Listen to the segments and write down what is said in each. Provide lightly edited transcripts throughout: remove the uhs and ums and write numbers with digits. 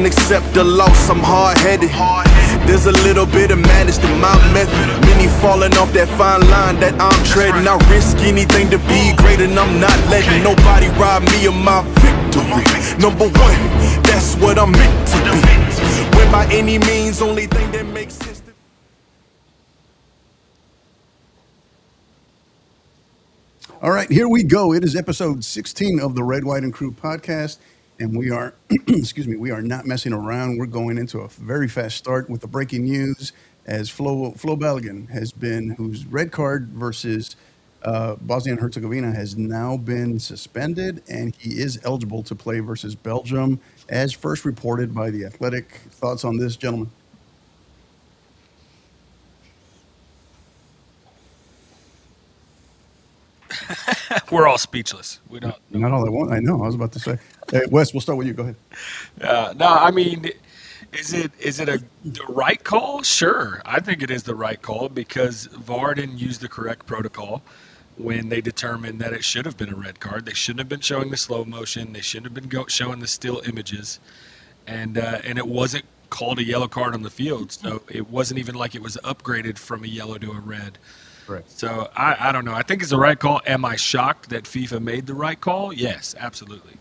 can't accept the loss, I'm hard-headed. There's a little bit of madness to my method. Many falling off that fine line that I'm treading. I risk anything to be great, and I'm not letting nobody rob me of my victory. Number one, that's what I'm meant to be. When by any means, only thing that makes sense to All right, here we go. It is episode 16 of the Red, White, and Crew podcast, and we are, excuse me, we are not messing around. We're going into a very fast start with the breaking news as Flo Balogun has been, whose red card versus Bosnia and Herzegovina has now been suspended, and he is eligible to play versus Belgium, as first reported by The Athletic. Thoughts on this, gentlemen? We're all speechless. We don't know. Not all I want. I know. I was about to say. Hey, Wes, we'll start with you. Go ahead. No, I mean, is it the right call? Sure, I think it is the right call because VAR didn't use the correct protocol when they determined that it should have been a red card. They shouldn't have been showing the slow motion. They shouldn't have been showing the still images, and it wasn't called a yellow card on the field, so it wasn't even like it was upgraded from a yellow to a red. Correct. So I don't know. I think it's the right call. Am I shocked that FIFA made the right call? Yes, absolutely.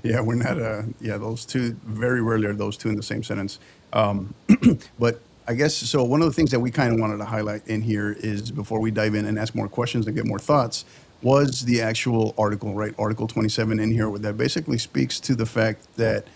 Yeah, we're not. Yeah, those two, very rarely are those two in the same sentence. But I guess so. One of the things that we kind of wanted to highlight in here is before we dive in and ask more questions and get more thoughts was the actual article, right? Article 27 in here, that basically speaks to the fact that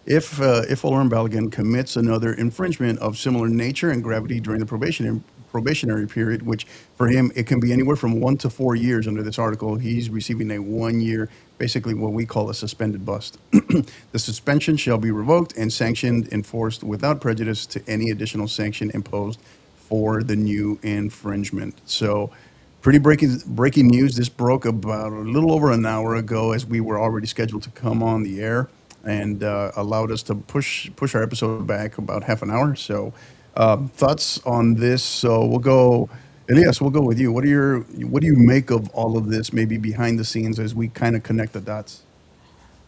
if Folarin Balogun commits another infringement of similar nature and gravity during the probationary period, which for him it can be anywhere from 1 to 4 years under this article, he's receiving a 1 year, basically what we call a suspended bust. The suspension shall be revoked and sanctioned enforced without prejudice to any additional sanction imposed for the new infringement. So pretty breaking news. This broke about a little over an hour ago as we were already scheduled to come on the air, and allowed us to push our episode back about half an hour. So thoughts on this? So we'll go, Elias, we'll go with you. What do you make of all of this, maybe behind the scenes, as we kind of connect the dots?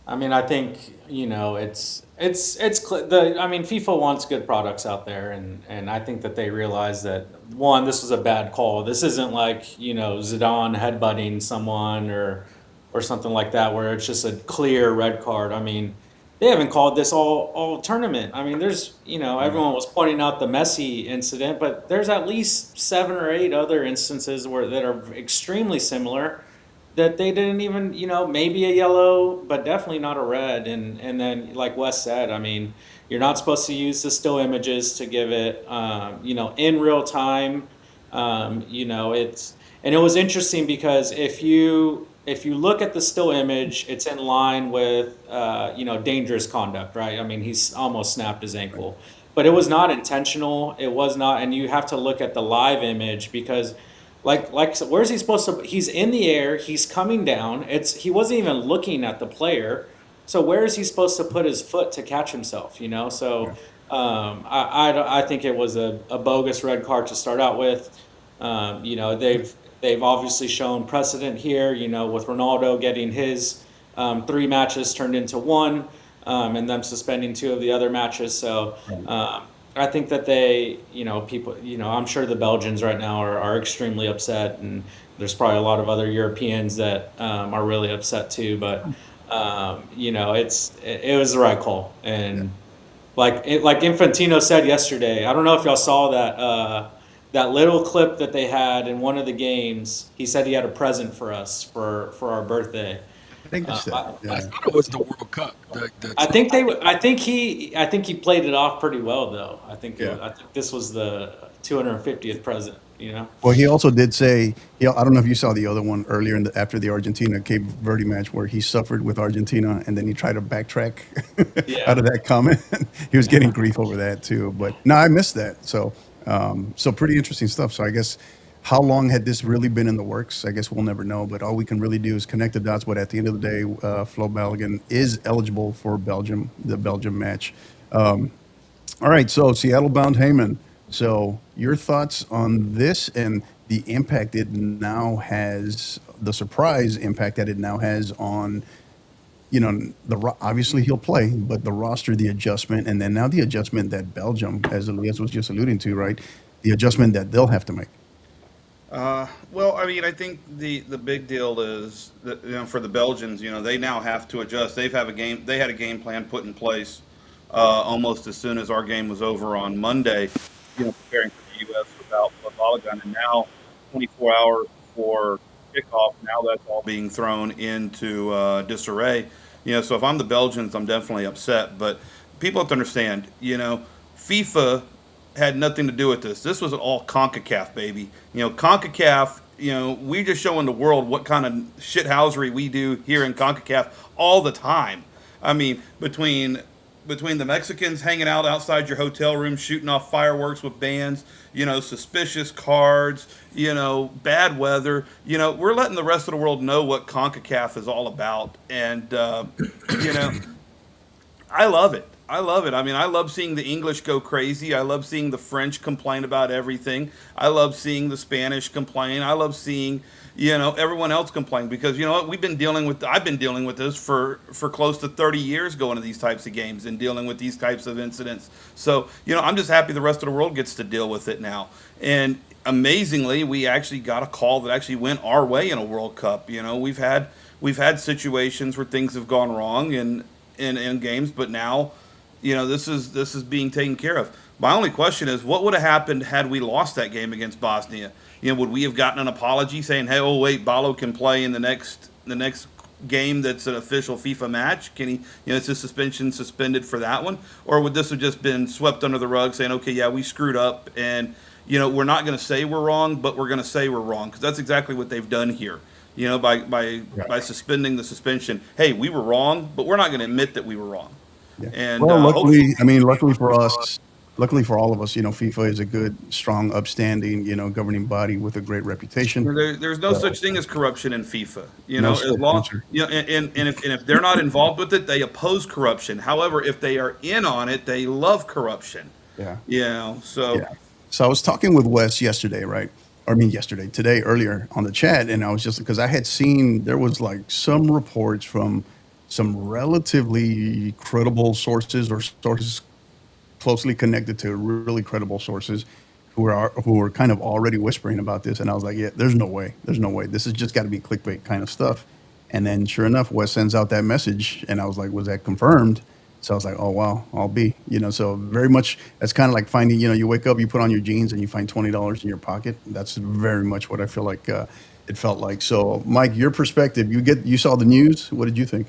I mean, I think, it's I mean, FIFA wants good products out there, and I think that they realize that, one, this was a bad call. This isn't like, Zidane headbutting someone or something like that, where it's just a clear red card. I mean, they haven't called this all tournament. I mean, there's, everyone was pointing out the Messi incident, but there's at least 7 or 8 other instances that are extremely similar that they didn't even, maybe a yellow, but definitely not a red. And then, like Wes said, I mean, you're not supposed to use the still images to give it, in real time. And it was interesting because if you look at the still image, it's in line with, dangerous conduct, right? I mean, he's almost snapped his ankle, but it was not intentional. It was not, and you have to look at the live image because, so where's he supposed to? He's in the air. He's coming down. He wasn't even looking at the player. So where is he supposed to put his foot to catch himself? So I think it was a bogus red card to start out with. They've obviously shown precedent here, with Ronaldo getting his 3 matches turned into 1, and them suspending 2 of the other matches. So I think that they, people, I'm sure the Belgians right now are extremely upset, and there's probably a lot of other Europeans that are really upset too. But it was the right call, and like Infantino said yesterday, I don't know if y'all saw that little clip that they had in one of the games. He said he had a present for us for our birthday. I think that's I thought it was the World Cup. I think he played it off pretty well though. I think this was the 250th present. Well, he also did say, I don't know if you saw the other one earlier after the Argentina Cape Verde match where he suffered with Argentina and then he tried to backtrack out of that comment. He was getting grief over that too. But no, I missed that. So pretty interesting stuff. So I guess how long had this really been in the works? I guess we'll never know, but all we can really do is connect the dots. But at the end of the day, Flo Balogun is eligible for the Belgium match. All right, so Seattle-bound Heyman. So your thoughts on this and the impact it now has, the surprise impact that it now has on, obviously he'll play, but the roster, the adjustment, and then now the adjustment that Belgium, as Elias was just alluding to, right? The adjustment that they'll have to make. Well, I mean, I think the big deal is that, for the Belgians, they now have to adjust. They had a game plan put in place almost as soon as our game was over on Monday, preparing for the U.S. without BALOGUN, and now 24 hours before kickoff, now that's all being thrown into disarray. So if I'm the Belgians, I'm definitely upset. But people have to understand, FIFA had nothing to do with this. This was all CONCACAF, baby. CONCACAF, we just showing the world what kind of shithousery we do here in CONCACAF all the time. I mean, between the Mexicans hanging out outside your hotel room, shooting off fireworks with bands, suspicious cards, bad weather, we're letting the rest of the world know what CONCACAF is all about. And, I love it. I love it. I mean, I love seeing the English go crazy. I love seeing the French complain about everything. I love seeing the Spanish complain. I love seeing, everyone else complain, because you know what? I've been dealing with this for close to 30 years, going to these types of games and dealing with these types of incidents. So, I'm just happy the rest of the world gets to deal with it now. And amazingly, we actually got a call that actually went our way in a World Cup. We've had situations where things have gone wrong in games, but now, this is being taken care of. My only question is, what would have happened had we lost that game against Bosnia? Would we have gotten an apology saying, "Hey, oh wait, Balo can play in the next game that's an official FIFA match? Can he? It's a suspension suspended for that one?" Or would this have just been swept under the rug, saying, "Okay, yeah, we screwed up, and we're not going to say we're wrong, but we're going to say we're wrong," because that's exactly what they've done here. By suspending the suspension. Hey, we were wrong, but we're not going to admit that we were wrong. Yeah. And well, luckily for us, luckily for all of us, FIFA is a good, strong, upstanding, governing body with a great reputation. There's no such thing as corruption in FIFA. No As long, and if they're not involved with it, they oppose corruption. However, if they are in on it, they love corruption. Yeah. So. Yeah. So I was talking with Wes yesterday, right? Today, earlier on the chat, and I was just, because I had seen there was like some reports from some relatively credible sources, or sources closely connected to really credible sources, who were kind of already whispering about this, and I was like, yeah, there's no way, this has just got to be clickbait kind of stuff. And then sure enough, Wes sends out that message, and I was like, was that confirmed? So I was like, oh, wow, I'll be, so very much, that's kind of like finding, you wake up, you put on your jeans and you find $20 in your pocket. That's very much what I feel like it felt like. So Mike, your perspective, you saw the news. What did you think?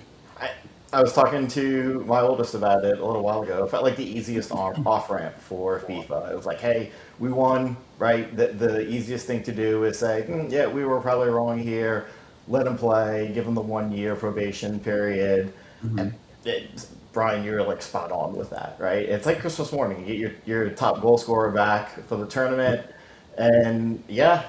I was talking to my oldest about it a little while ago. It felt like the easiest off ramp for FIFA. It was like, hey, we won, right? The easiest thing to do is say, yeah, we were probably wrong here. Let them play, give them the 1 year probation period. Mm-hmm. And Brian, you're like spot on with that, right? It's like Christmas morning. You get your top goal scorer back for the tournament, and yeah,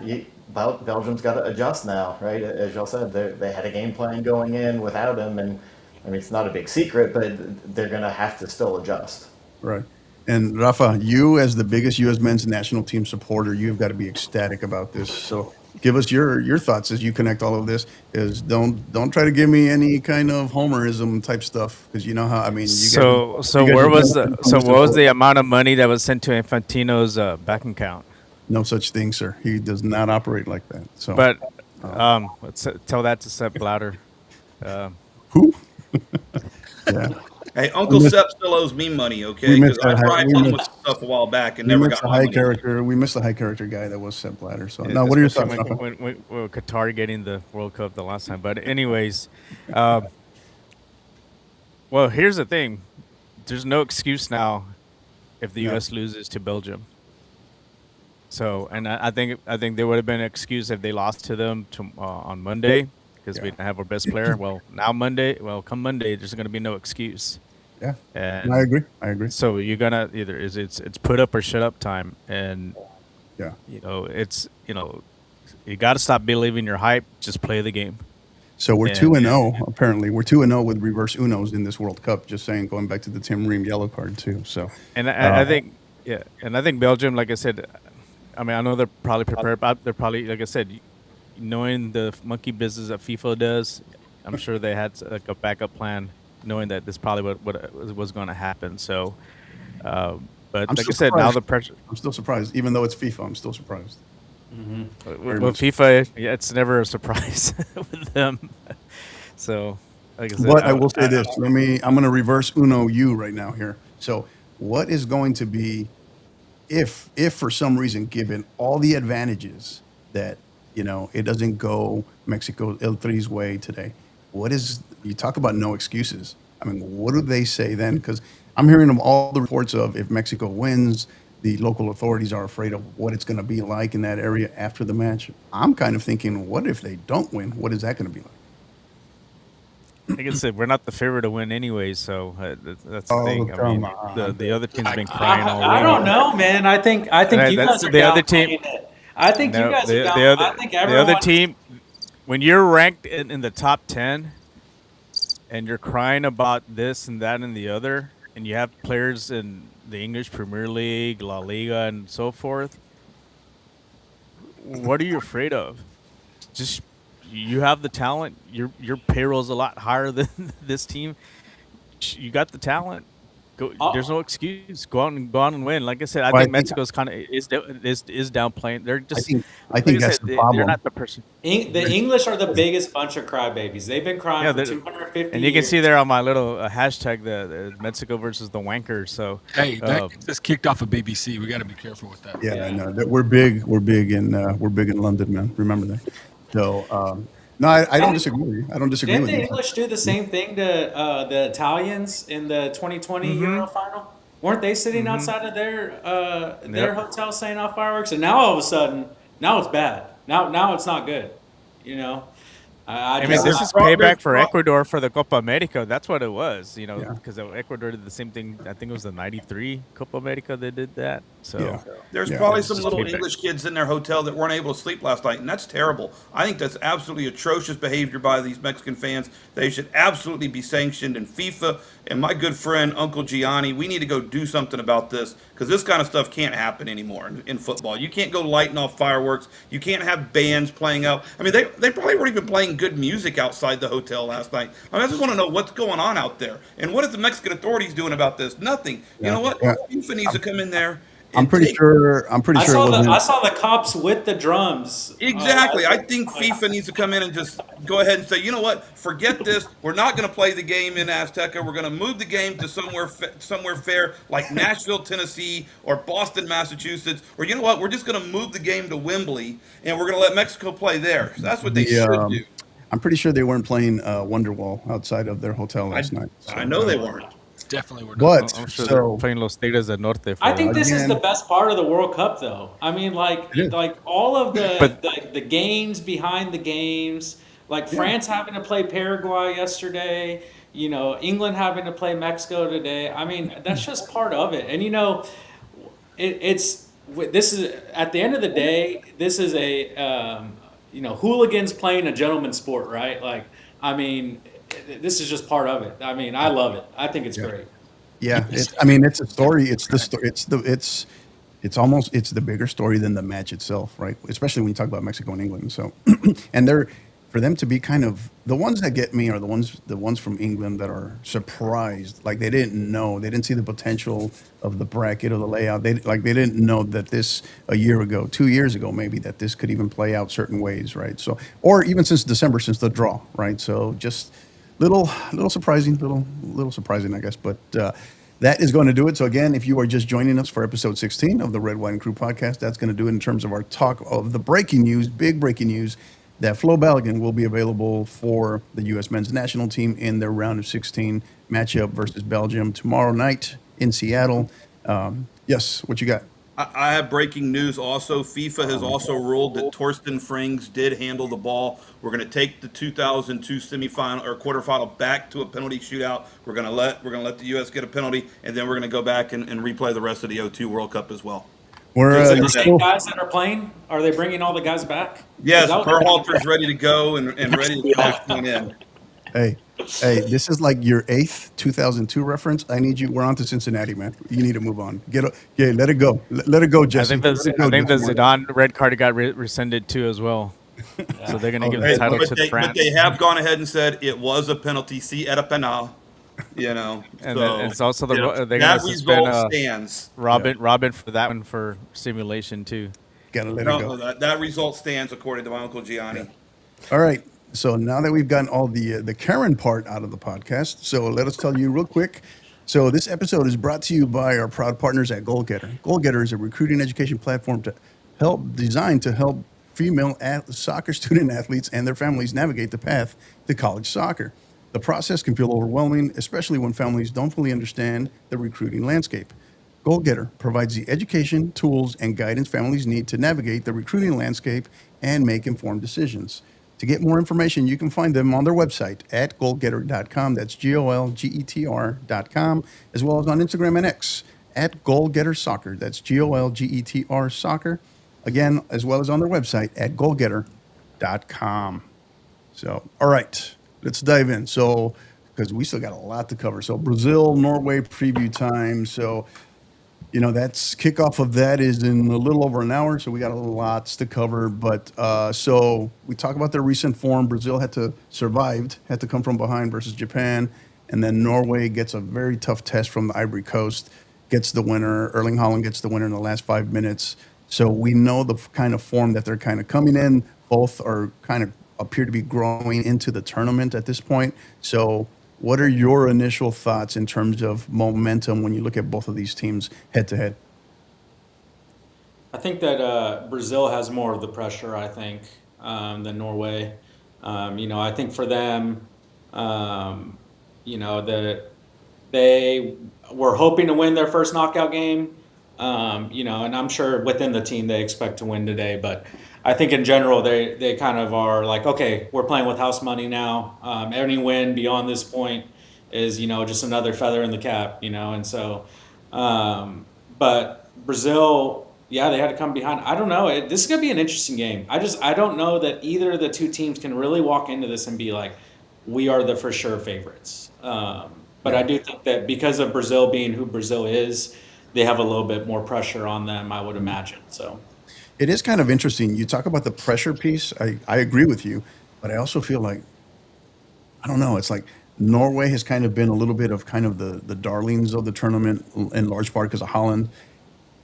Belgium's got to adjust now, right? As y'all said, they had a game plan going in without him, and I mean, it's not a big secret, but they're going to have to still adjust. Right. And Rafa, you as the biggest U.S. men's national team supporter, you've got to be ecstatic about this. So give us your thoughts as you connect all of this. Is don't try to give me any kind of homerism type stuff, because you know how, I mean. What was the amount of money that was sent to Infantino's bank account? No such thing, sir. He does not operate like that. So, but let's tell that to Sepp Blatter. Who? Yeah. Hey, Uncle Sepp still owes me money, okay? Because I tried him with stuff a while back and never got my money. We missed the high character guy that was Sepp Blatter. So, now what are your thoughts? When Qatar getting the World Cup the last time. But anyways, well, here's the thing. There's no excuse now if the U.S. loses to Belgium. So, and I think there would have been an excuse if they lost to them on Monday, because we didn't have our best player. Well, come Monday, there's going to be no excuse. Yeah, and I agree. So you're gonna it's put up or shut up time, and you got to stop believing your hype. Just play the game. So we're 2-0. Apparently, we're 2-0 with reverse Unos in this World Cup. Just saying, going back to the Tim Ream yellow card too. So, and I think Belgium, like I said, I mean, I know they're probably prepared, but they're probably, like I said, knowing the monkey business that FIFA does, I'm sure they had like a backup plan, knowing that this probably what was going to happen. So, but I'm like I still said, now surprised. the pressure. I'm still surprised, even though it's FIFA. I'm still surprised. Very Well, much. FIFA, yeah, it's never a surprise with them. So, like I said, But I will say this. I'm going to reverse Uno you right now here. So, what is going to be if for some reason, given all the advantages that it doesn't go Mexico El Tri's way today, what is you talk about no excuses? I mean, what do they say then? Because I'm hearing of all the reports of if Mexico wins, the local authorities are afraid of what it's going to be like in that area after the match. I'm kind of thinking, what if they don't win? What is that going to be like? like I said, we're not the favorite to win anyway, so that's the Oh, thing. I come mean, on. the other team's been crying all I week. don't know, man. I think Right, you that's guys are the other team. downplaying it. I think you No, guys are down. I think the everyone. other team, when you're ranked in the top 10 and you're crying about this and that and the other, and you have players in the English Premier League, La Liga, and so forth, what are you afraid of? Just you have the talent. Your payroll's a lot higher than this team. You got the talent. Go, there's no excuse. Go out and win. Like I said, I Well, think Mexico's kind of is downplaying. They're just. I think that's the problem. They're not the person. The English are the biggest bunch of crybabies. They've been crying for 250 and you can years. see there on my little hashtag the Mexico versus the wankers. So Hey, that gets us kicked off of BBC. We got to be careful with that. Yeah, I know. We're big. We're big in London, man. Remember that. So no, I don't disagree with you. I don't disagree Didn't with the you. English do the same thing to the Italians in the 2020 Euro final? Weren't they sitting outside of their hotel saying off fireworks? And now all of a sudden, now it's bad. Now it's not good. You know, I mean, this is payback for Ecuador for the Copa America. That's what it was, because Ecuador did the same thing. I think it was the '93 Copa America that did that. So there's probably some little English kids in their hotel that weren't able to sleep last night, and that's terrible. I think that's absolutely atrocious behavior by these Mexican fans. They should absolutely be sanctioned. And FIFA and my good friend Uncle Gianni, we need to go do something about this, because this kind of stuff can't happen anymore in football. You can't go lighting off fireworks. You can't have bands playing out. I mean, they probably weren't even playing good music outside the hotel last night. I just want to know what's going on out there. And what is the Mexican authorities doing about this? Nothing. You know what? FIFA needs to come in there. I'm pretty sure. I saw the cops with the drums. Exactly. I think FIFA needs to come in and just go ahead and say, you know what? Forget this. We're not going to play the game in Azteca. We're going to move the game to somewhere fair, like Nashville, Tennessee, or Boston, Massachusetts. Or you know what? We're just going to move the game to Wembley, and we're going to let Mexico play there. So that's what they should do. I'm pretty sure they weren't playing Wonderwall outside of their hotel last night. So, I know they weren't. Definitely were not. But I'm sure they're playing Los Tigres del Norte. I think this is the best part of the World Cup, though. I mean, like all of the games behind the games, like France having to play Paraguay yesterday, England having to play Mexico today. I mean, that's just part of it. And this is at the end of the day, this is a hooligans playing a gentleman's sport, right? Like, I mean, this is just part of it. I mean, I love it. I think it's great. Yeah, it's a story. It's the bigger story than the match itself, right? Especially when you talk about Mexico and England. So, and for them to be kind of the ones that get me are the ones from England that are surprised, like they didn't see the potential of the bracket or the layout. They didn't know that this a year ago, 2 years ago, maybe that this could even play out certain ways, right? So, or even since December, since the draw, right? So just little surprising, I guess, but that is going to do it. So again, if you are just joining us for episode 16 of the Red, White, and Crew podcast, that's going to do it in terms of our talk of the breaking news, big breaking news, that Flo Balogun will be available for the U.S. men's national team in their round of 16 matchup versus Belgium tomorrow night in Seattle. Yes, what you got? I have breaking news also. FIFA has also ruled that Torsten Frings did handle the ball. We're going to take the 2002 semifinal or quarterfinal back to a penalty shootout. We're going to let the U.S. get a penalty, and then we're going to go back and replay the rest of the 02 World Cup as well. Is it the same guys that are playing? Are they bringing all the guys back? Yes, Berhalter's ready to go and ready to back one in. Hey, this is like your 8th 2002 reference. I need you. We're on to Cincinnati, man. You need to move on. Let it go. Let it go, Jesse. I think the Zidane red card got rescinded too as well. So they're gonna Oh, give that- the title But to they, France. but they have gone ahead and said it was a penalty. See, et a penal. And So, then it's also you know, they're that gonna suspend result stands. Robin for that one for simulation too. Gotta let it No, go. that result stands according to my uncle Gianni. All right. So now that we've gotten all the Karen part out of the podcast, so let us tell you real quick. So this episode is brought to you by our proud partners at GoalGetter. GoalGetter is a recruiting education platform designed to help female soccer student athletes and their families navigate the path to college soccer. The process can feel overwhelming, especially when families don't fully understand the recruiting landscape. GoalGetter provides the education, tools, and guidance families need to navigate the recruiting landscape and make informed decisions. To get more information, you can find them on their website at goalgetter.com. That's GOLGETR.com, as well as on Instagram and X at GoalGetterSoccer. That's GOLGETR Soccer. Again, as well as on their website at goalgetter.com. So, all right, let's dive in. So, because we still got a lot to cover. So, Brazil, Norway preview time. So, that's kickoff of that is in a little over an hour, so we got lots to cover. But so we talk about their recent form. Brazil had to come from behind versus Japan, and then Norway gets a very tough test from the Ivory Coast, gets the winner. Erling Haaland gets the winner in the last 5 minutes. So we know the kind of form that they're kind of coming in. Both are kind of appear to be growing into the tournament at this point. So what are your initial thoughts in terms of momentum when you look at both of these teams head to head? I think that Brazil has more of the pressure, I think, than Norway. I think for them, that they were hoping to win their first knockout game, and I'm sure within the team they expect to win today. But I think in general, they kind of are like, okay, we're playing with house money now. Any win beyond this point is, just another feather in the cap, and so, but Brazil, yeah, they had to come behind. I don't know. This is going to be an interesting game. I don't know that either of the two teams can really walk into this and be like, we are the for sure favorites. But I do think that because of Brazil being who Brazil is, they have a little bit more pressure on them, I would imagine. So. It is kind of interesting. You talk about the pressure piece. I agree with you, but I also feel like, I don't know, it's like Norway has kind of been a little bit of kind of the darlings of the tournament in large part because of Holland.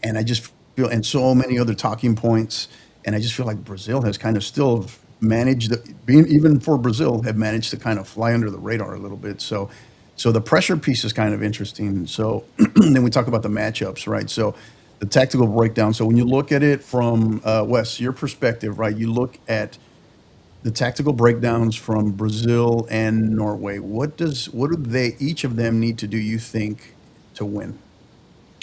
And I just feel, and so many other talking points. And I just feel like Brazil has kind of still managed, even for Brazil, have managed to kind of fly under the radar a little bit. So the pressure piece is kind of interesting. So then we talk about the matchups, right? So the tactical breakdown. So when you look at it from Wes, your perspective, right? You look at the tactical breakdowns from Brazil and Norway. What do they each of them need to do, you think, to win?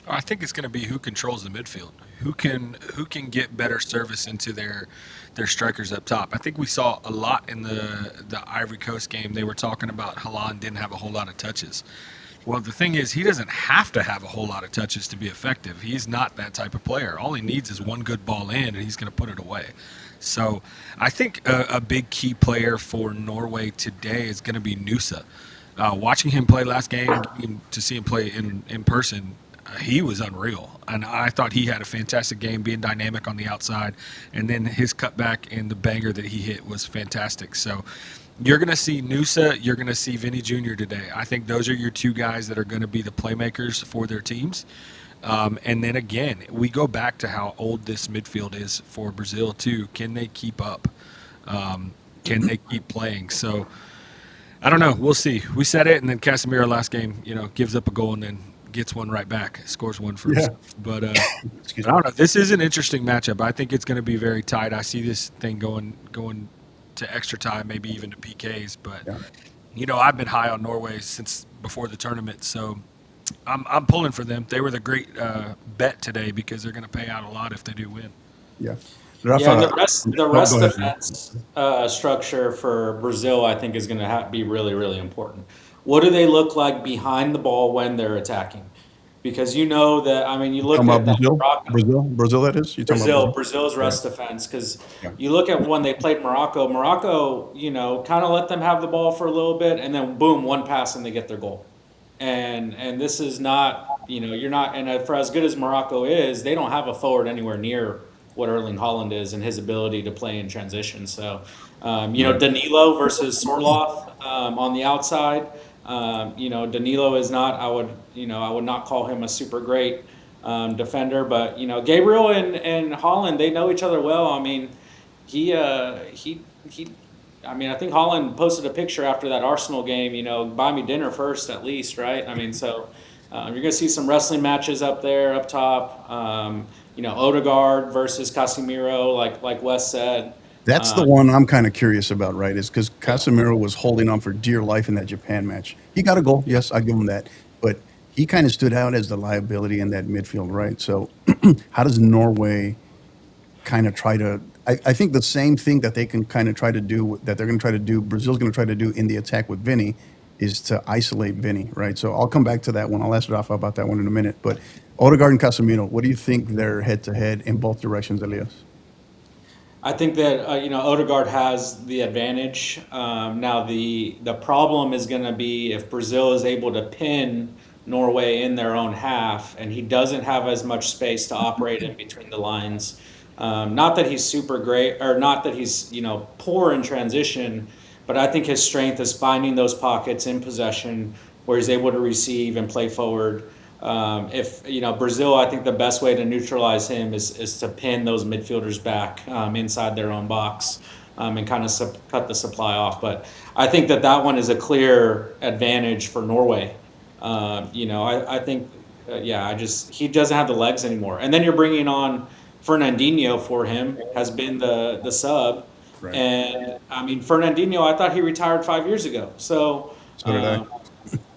I think it's going to be who controls the midfield, who can get better service into their strikers up top. I think we saw a lot in the Ivory Coast game. They were talking about Haaland didn't have a whole lot of touches. Well, the thing is, he doesn't have to have a whole lot of touches to be effective. He's not that type of player. All he needs is one good ball in, and he's going to put it away. So I think a big key player for Norway today is going to be Nusa. Watching him play last game, to see him play in person, he was unreal. And I thought he had a fantastic game, being dynamic on the outside. And then his cutback and the banger that he hit was fantastic. So you're going to see Nusa, you're going to see Vinny Jr. today. I think those are your two guys that are going to be the playmakers for their teams. And then again, we go back to how old this midfield is for Brazil too. Can they keep up? Can they keep playing? So I don't know. We'll see. We said it, and then Casemiro last game, gives up a goal and then gets one right back, scores one for himself. But I don't know. This is an interesting matchup. I think it's going to be very tight. I see this thing going to extra time, maybe even to PKs. But I've been high on Norway since before the tournament, so I'm pulling for them. They were the great bet today because they're going to pay out a lot if they do win. Yeah. Yeah, and the rest defense structure for Brazil, I think, is going to be really, really important. What do they look like behind the ball when they're attacking? Because you look at Brazil, that is? Brazil's rest defense, because you look at when they played Morocco, kind of let them have the ball for a little bit, and then boom, one pass and they get their goal. And this is not, you're not, and for as good as Morocco is, they don't have a forward anywhere near what Erling Haaland is and his ability to play in transition. So, Danilo versus Sorloth on the outside. Danilo is not. I would not call him a super great defender, but Gabriel and Haaland, they know each other well. I mean, he. I mean, I think Holland posted a picture after that Arsenal game. Buy me dinner first, at least, right? I mean, so you're going to see some wrestling matches up there, up top. Odegaard versus Casemiro, like Wes said. That's the one I'm kind of curious about, right? Is because Casemiro was holding on for dear life in that Japan match. He got a goal, yes, I give him that, but he kind of stood out as the liability in that midfield, right? So, how does Norway kind of try to? I think the same thing that they can kind of try to do, that they're going to try to do, Brazil's going to try to do in the attack with Vinny, is to isolate Vinny, right? So I'll come back to that one. I'll ask Rafa about that one in a minute. But Odegaard and Casemiro, what do you think they're head-to-head in both directions, Elias? I think that Odegaard has the advantage. Now the problem is going to be if Brazil is able to pin Norway in their own half, and he doesn't have as much space to operate in between the lines. Not that he's super great, or not that he's poor in transition, but I think his strength is finding those pockets in possession where he's able to receive and play forward. If Brazil, I think the best way to neutralize him is to pin those midfielders back inside their own box and kind of cut the supply off. But I think that one is a clear advantage for Norway. I think, he doesn't have the legs anymore. And then you're bringing on Fernandinho for him, has been the sub. Right. And I mean, Fernandinho, I thought he retired 5 years ago. So did I.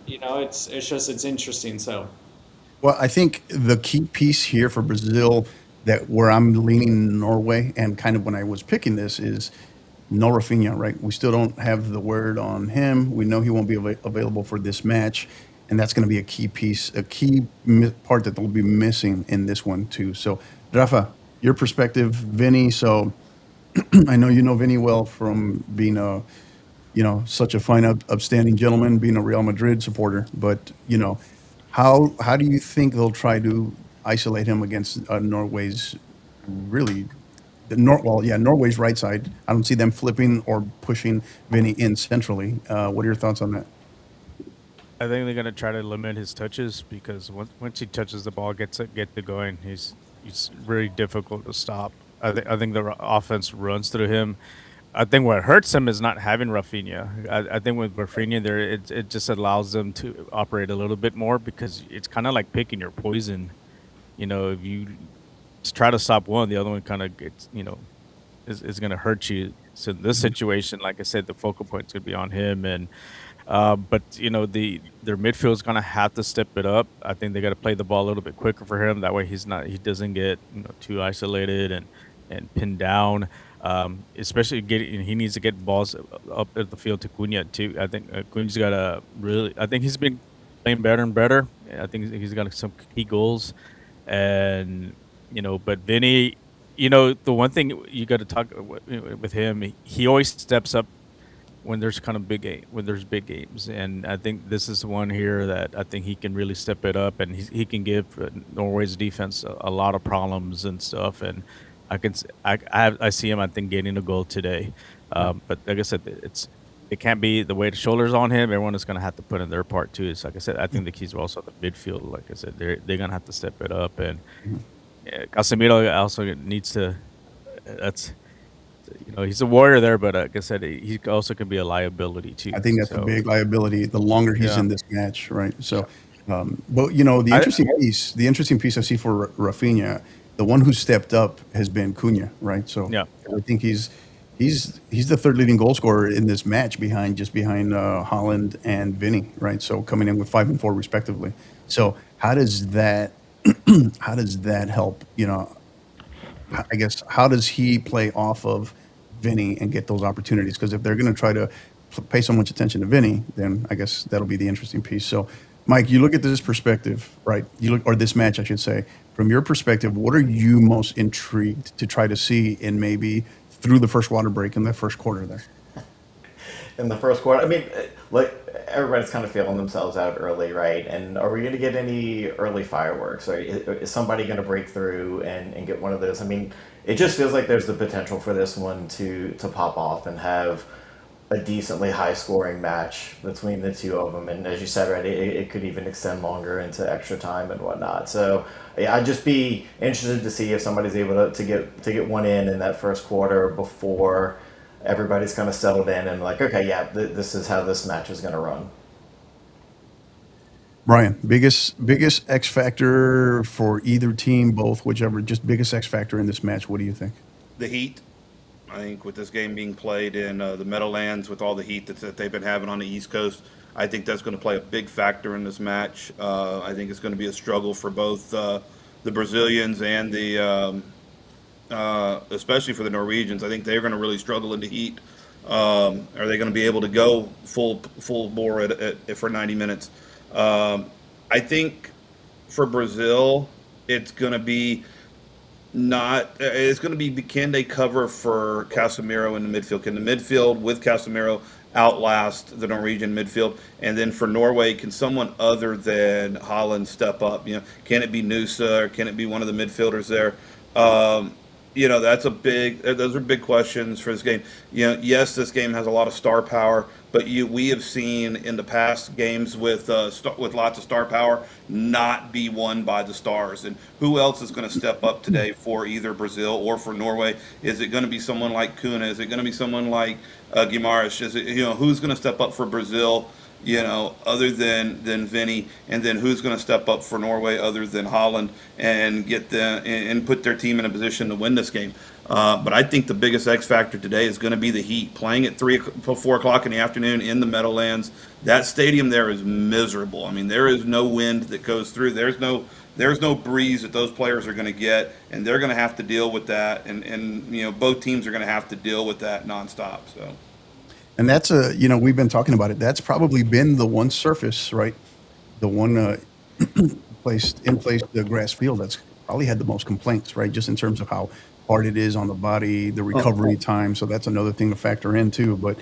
It's interesting. So. Well, I think the key piece here for Brazil, that where I'm leaning Norway, and kind of when I was picking this, is no Rafinha, right? We still don't have the word on him. We know he won't be available for this match, and that's going to be a key piece, a key part that they'll be missing in this one too. So, Rafa, your perspective, Vinny. So, I know you know Vinny well from being such a fine, upstanding gentleman, being a Real Madrid supporter, but how do you think they'll try to isolate him against Norway's Norway's right side? I don't see them flipping or pushing Vinny in centrally. What are your thoughts on that? I think they're gonna try to limit his touches, because once he touches the ball, get to going, he's really difficult to stop. I think the offense runs through him. I think what hurts him is not having Rafinha. I think with Rafinha there, it just allows them to operate a little bit more, because it's kind of like picking your poison. If you try to stop one, the other one kind of gets, is going to hurt you. So in this situation, like I said, the focal point is going to be on him. And but their midfield is going to have to step it up. I think they got to play the ball a little bit quicker for him. That way he doesn't get too isolated and pinned down. Especially he needs to get balls up at the field to Cunha too. I think Cunha's got I think he's been playing better and better. I think he's got some key goals, and but Vinny, the one thing you got to talk with him, he always steps up when there's big games, and I think this is one here that I think he can really step it up, and he can give Norway's defense a lot of problems and stuff. And I see him, I think, getting a goal today. But like I said, it can't be the weight of shoulders on him. Everyone is going to have to put in their part too. So like I said, I think the keys are also the midfield. Like I said, they're going to have to step it up. And Casemiro also needs to. That's he's a warrior there, but like I said, he also can be a liability too. I think that's a big liability. The longer he's in this match, right? So, but the interesting piece I see for Rafinha. The one who stepped up has been Cunha, right? So I think he's the third leading goal scorer in this match, behind Haaland and Vinny, right? So coming in with 5 and 4 respectively. So how does that help? I guess how does he play off of Vinny and get those opportunities? Because if they're going to try to pay so much attention to Vinny, then I guess that'll be the interesting piece. So, Mike, you look at this perspective, right? Or this match, I should say. From your perspective, what are you most intrigued to try to see in maybe through the first water break in the first quarter there? In the first quarter, I mean, like everybody's kind of feeling themselves out early, right? And are we going to get any early fireworks? Or is somebody going to break through and get one of those? I mean, it just feels like there's the potential for this one to pop off and have a decently high scoring match between the two of them. And as you said, right, it could even extend longer into extra time and whatnot. So yeah, I'd just be interested to see if somebody's able to get one in that first quarter before everybody's kind of settled in and like, okay, yeah, this is how this match is going to run. Brian, biggest X factor for either team, both, whichever, just biggest X factor in this match. What do you think? The heat. I think with this game being played in the Meadowlands, with all the heat that they've been having on the East Coast, I think that's going to play a big factor in this match. I think it's going to be a struggle for both the Brazilians and especially for the Norwegians. I think they're going to really struggle in the heat. Are they going to be able to go full bore for 90 minutes? I think for Brazil, it's going to be it's going to be, can they cover for Casemiro in the midfield? Can the midfield with Casemiro outlast the Norwegian midfield? And then for Norway, can someone other than Holland step up? Can it be Nusa or can it be one of the midfielders there? Those are big questions for this game. Yes, this game has a lot of star power, but we have seen in the past games with lots of star power not be won by the stars. And who else is going to step up today for either Brazil or for Norway? Is it going to be someone like Kuna? Is it going to be someone like Guimaraes? Is it, who's going to step up for Brazil? Other than Vinny, and then who's going to step up for Norway other than Holland and and put their team in a position to win this game. But I think the biggest X factor today is going to be the heat. Playing at 4 o'clock in the afternoon in the Meadowlands, that stadium there is miserable. I mean, there is no wind that goes through. There's no breeze that those players are going to get, and they're going to have to deal with that. And both teams are going to have to deal with that nonstop. So. And that's we've been talking about it. That's probably been the one surface, right? The one place, the grass field that's probably had the most complaints, right? Just in terms of how hard it is on the body, the recovery time. So that's another thing to factor in too. But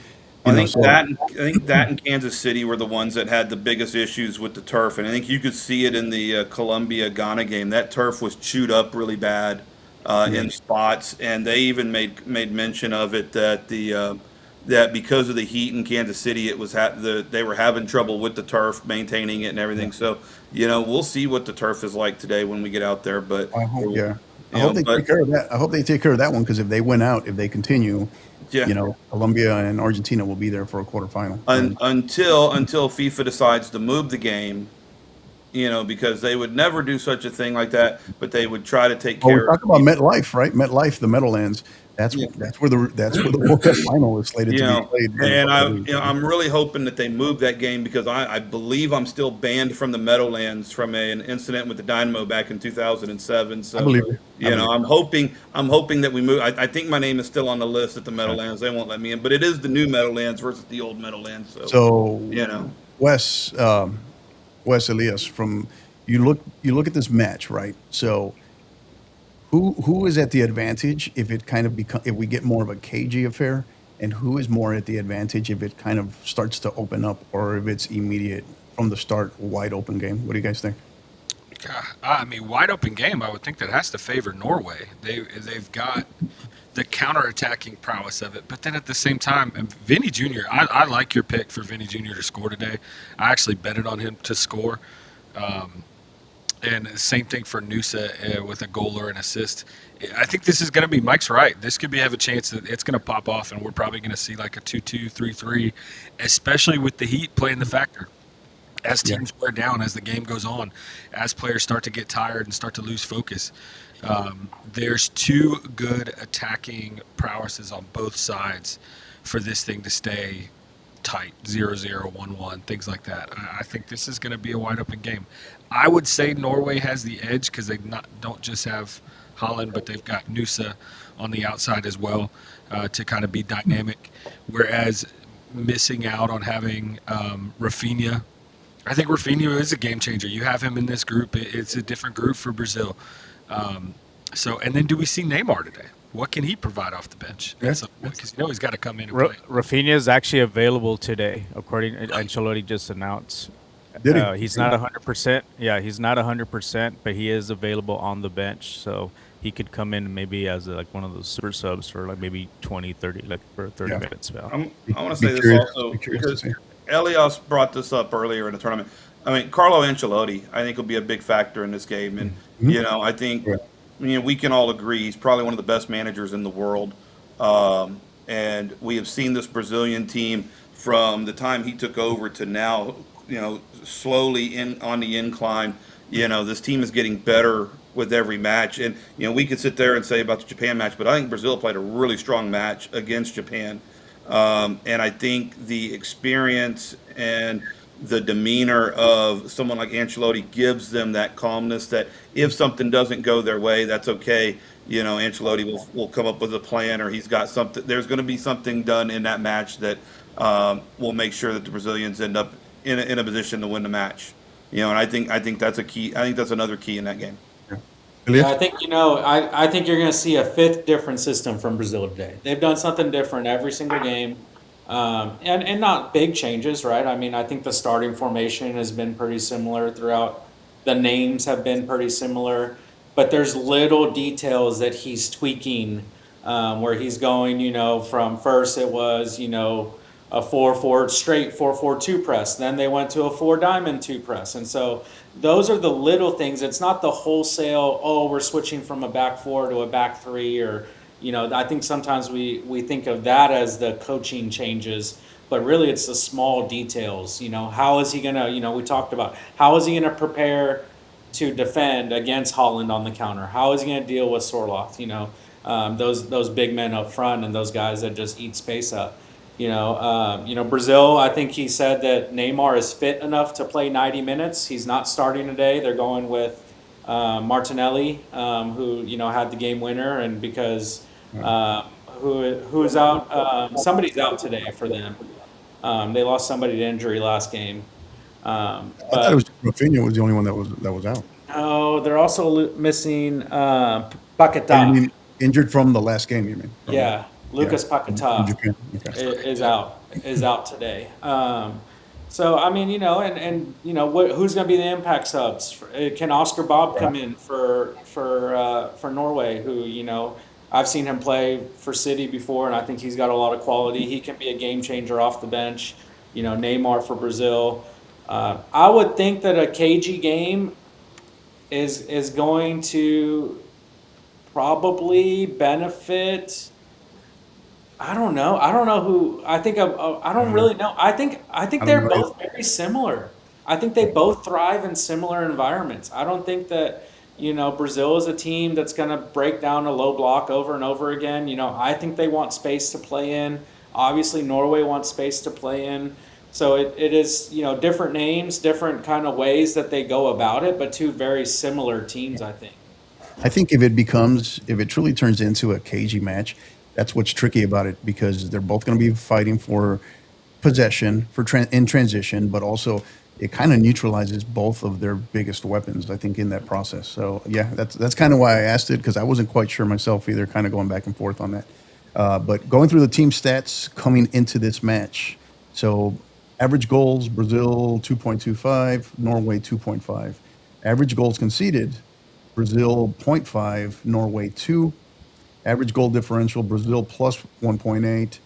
I think that and Kansas City were the ones that had the biggest issues with the turf, and I think you could see it in the Colombia-Ghana game. That turf was chewed up really bad in spots, and they even made mention of it that that because of the heat in Kansas City, it was they were having trouble with the turf, maintaining it and everything. Yeah. So, we'll see what the turf is like today when we get out there. But I hope, I hope they take care of that. I hope they take care of that one, because if they win out, if they continue, Colombia and Argentina will be there for a quarterfinal. Until FIFA decides to move the game, because they would never do such a thing like that, but they would try to take care. We talk about MetLife, right? MetLife, the Meadowlands. That's where the World Cup final is slated to be played. And I'm really hoping that they move that game, because I believe I'm still banned from the Meadowlands from an incident with the Dynamo back in 2007. So I believe it. I'm hoping that we move. I think my name is still on the list at the Meadowlands. They won't let me in, but it is the new Meadowlands versus the old Meadowlands. So Wes Elias, from you look at this match, right? So. Who is at the advantage if it kind of if we get more of a cagey affair, and who is more at the advantage if it kind of starts to open up, or if it's immediate from the start, wide open game? What do you guys think? I mean, wide open game. I would think that has to favor Norway. They've got the counterattacking prowess of it, but then at the same time, Vinny Jr. I like your pick for Vinny Jr. to score today. I actually betted on him to score. And same thing for Nusa with a goal or an assist. I think this is going to be, Mike's right. This could have a chance that it's going to pop off, and we're probably going to see like a 2-2, 3-3, especially with the heat playing the factor. As teams wear down, as the game goes on, as players start to get tired and start to lose focus. There's two good attacking prowesses on both sides for this thing to stay tight, 0-0, 1-1, things like that. I think this is going to be a wide open game. I would say Norway has the edge, because they don't just have Holland, but they've got Nusa on the outside as well to kind of be dynamic. Whereas missing out on having Rafinha, I think Rafinha is a game changer. You have him in this group. It's a different group for Brazil. So, and then do we see Neymar today? What can he provide off the bench? Yeah. Because he's got to come in and play. Rafinha is actually available today, according to Ancelotti just announced. Did he? He's not 100%. Yeah, he's not 100%, but he is available on the bench, so he could come in maybe as like one of those super subs for like maybe 20, 30, like for 30 Yeah. minutes. Val. I want to Be say this curious- also be curious to because see. Elias brought this up earlier in the tournament. I mean, Carlo Ancelotti, I think, will be a big factor in this game, and I think we can all agree he's probably one of the best managers in the world. And we have seen this Brazilian team from the time he took over to now, slowly on the incline. This team is getting better with every match, and we could sit there and say about the Japan match, but I think Brazil played a really strong match against Japan. And I think the experience and the demeanor of someone like Ancelotti gives them that calmness that if something doesn't go their way, that's okay. Ancelotti will come up with a plan, or he's got something. There's going to be something done in that match that will make sure that the Brazilians end up in a position to win the match. And I think that's a key. I think that's another key in that game. Yeah, I think I think you're going to see a fifth different system from Brazil today. They've done something different every single game, and not big changes, right? I mean, I think the starting formation has been pretty similar throughout. The names have been pretty similar, but there's little details that he's tweaking, where he's going. From first it was a 4-4 straight 4-4-2 press. Then they went to a 4 diamond 2 press, and so. Those are the little things. It's not the wholesale, we're switching from a back 4 to a back 3, or, I think sometimes we think of that as the coaching changes, but really it's the small details. How is he going to, we talked about, how is he going to prepare to defend against Holland on the counter? How is he going to deal with Sorloth? Those big men up front and those guys that just eat space up. Brazil, I think he said that Neymar is fit enough to play 90 minutes. He's not starting today. They're going with Martinelli, who, had the game winner, and because who is out, somebody's out today for them. They lost somebody to injury last game. I thought it was Rafinha was the only one that was out. No, they're also missing Oh, you Paquetá. mean injured from the last game? You mean? Yeah, Lucas In Paquetá. Japan. Okay. is out today. So I mean, who's going to be the impact subs? Can Oscar Bob come in for Norway? Who I've seen him play for City before, and I think he's got a lot of quality. He can be a game changer off the bench. Neymar for Brazil. I would think that a KG game is going to probably benefit. I don't know. I don't know who. I think I don't really know. I think they're both very similar. I think they both thrive in similar environments. I don't think that Brazil is a team that's going to break down a low block over and over again. I think they want space to play in. Obviously, Norway wants space to play in. So it is different names, different kind of ways that they go about it, but two very similar teams, I think. I think if it truly turns into a cagey match, that's what's tricky about it, because they're both going to be fighting for possession in transition, but also it kind of neutralizes both of their biggest weapons, I think, in that process. So yeah, that's kind of why I asked it, because I wasn't quite sure myself either, kind of going back and forth on that. But going through the team stats coming into this match, so average goals, Brazil 2.25, Norway 2.5. Average goals conceded, Brazil 0.5, Norway 2. Average goal differential, Brazil plus 1.8,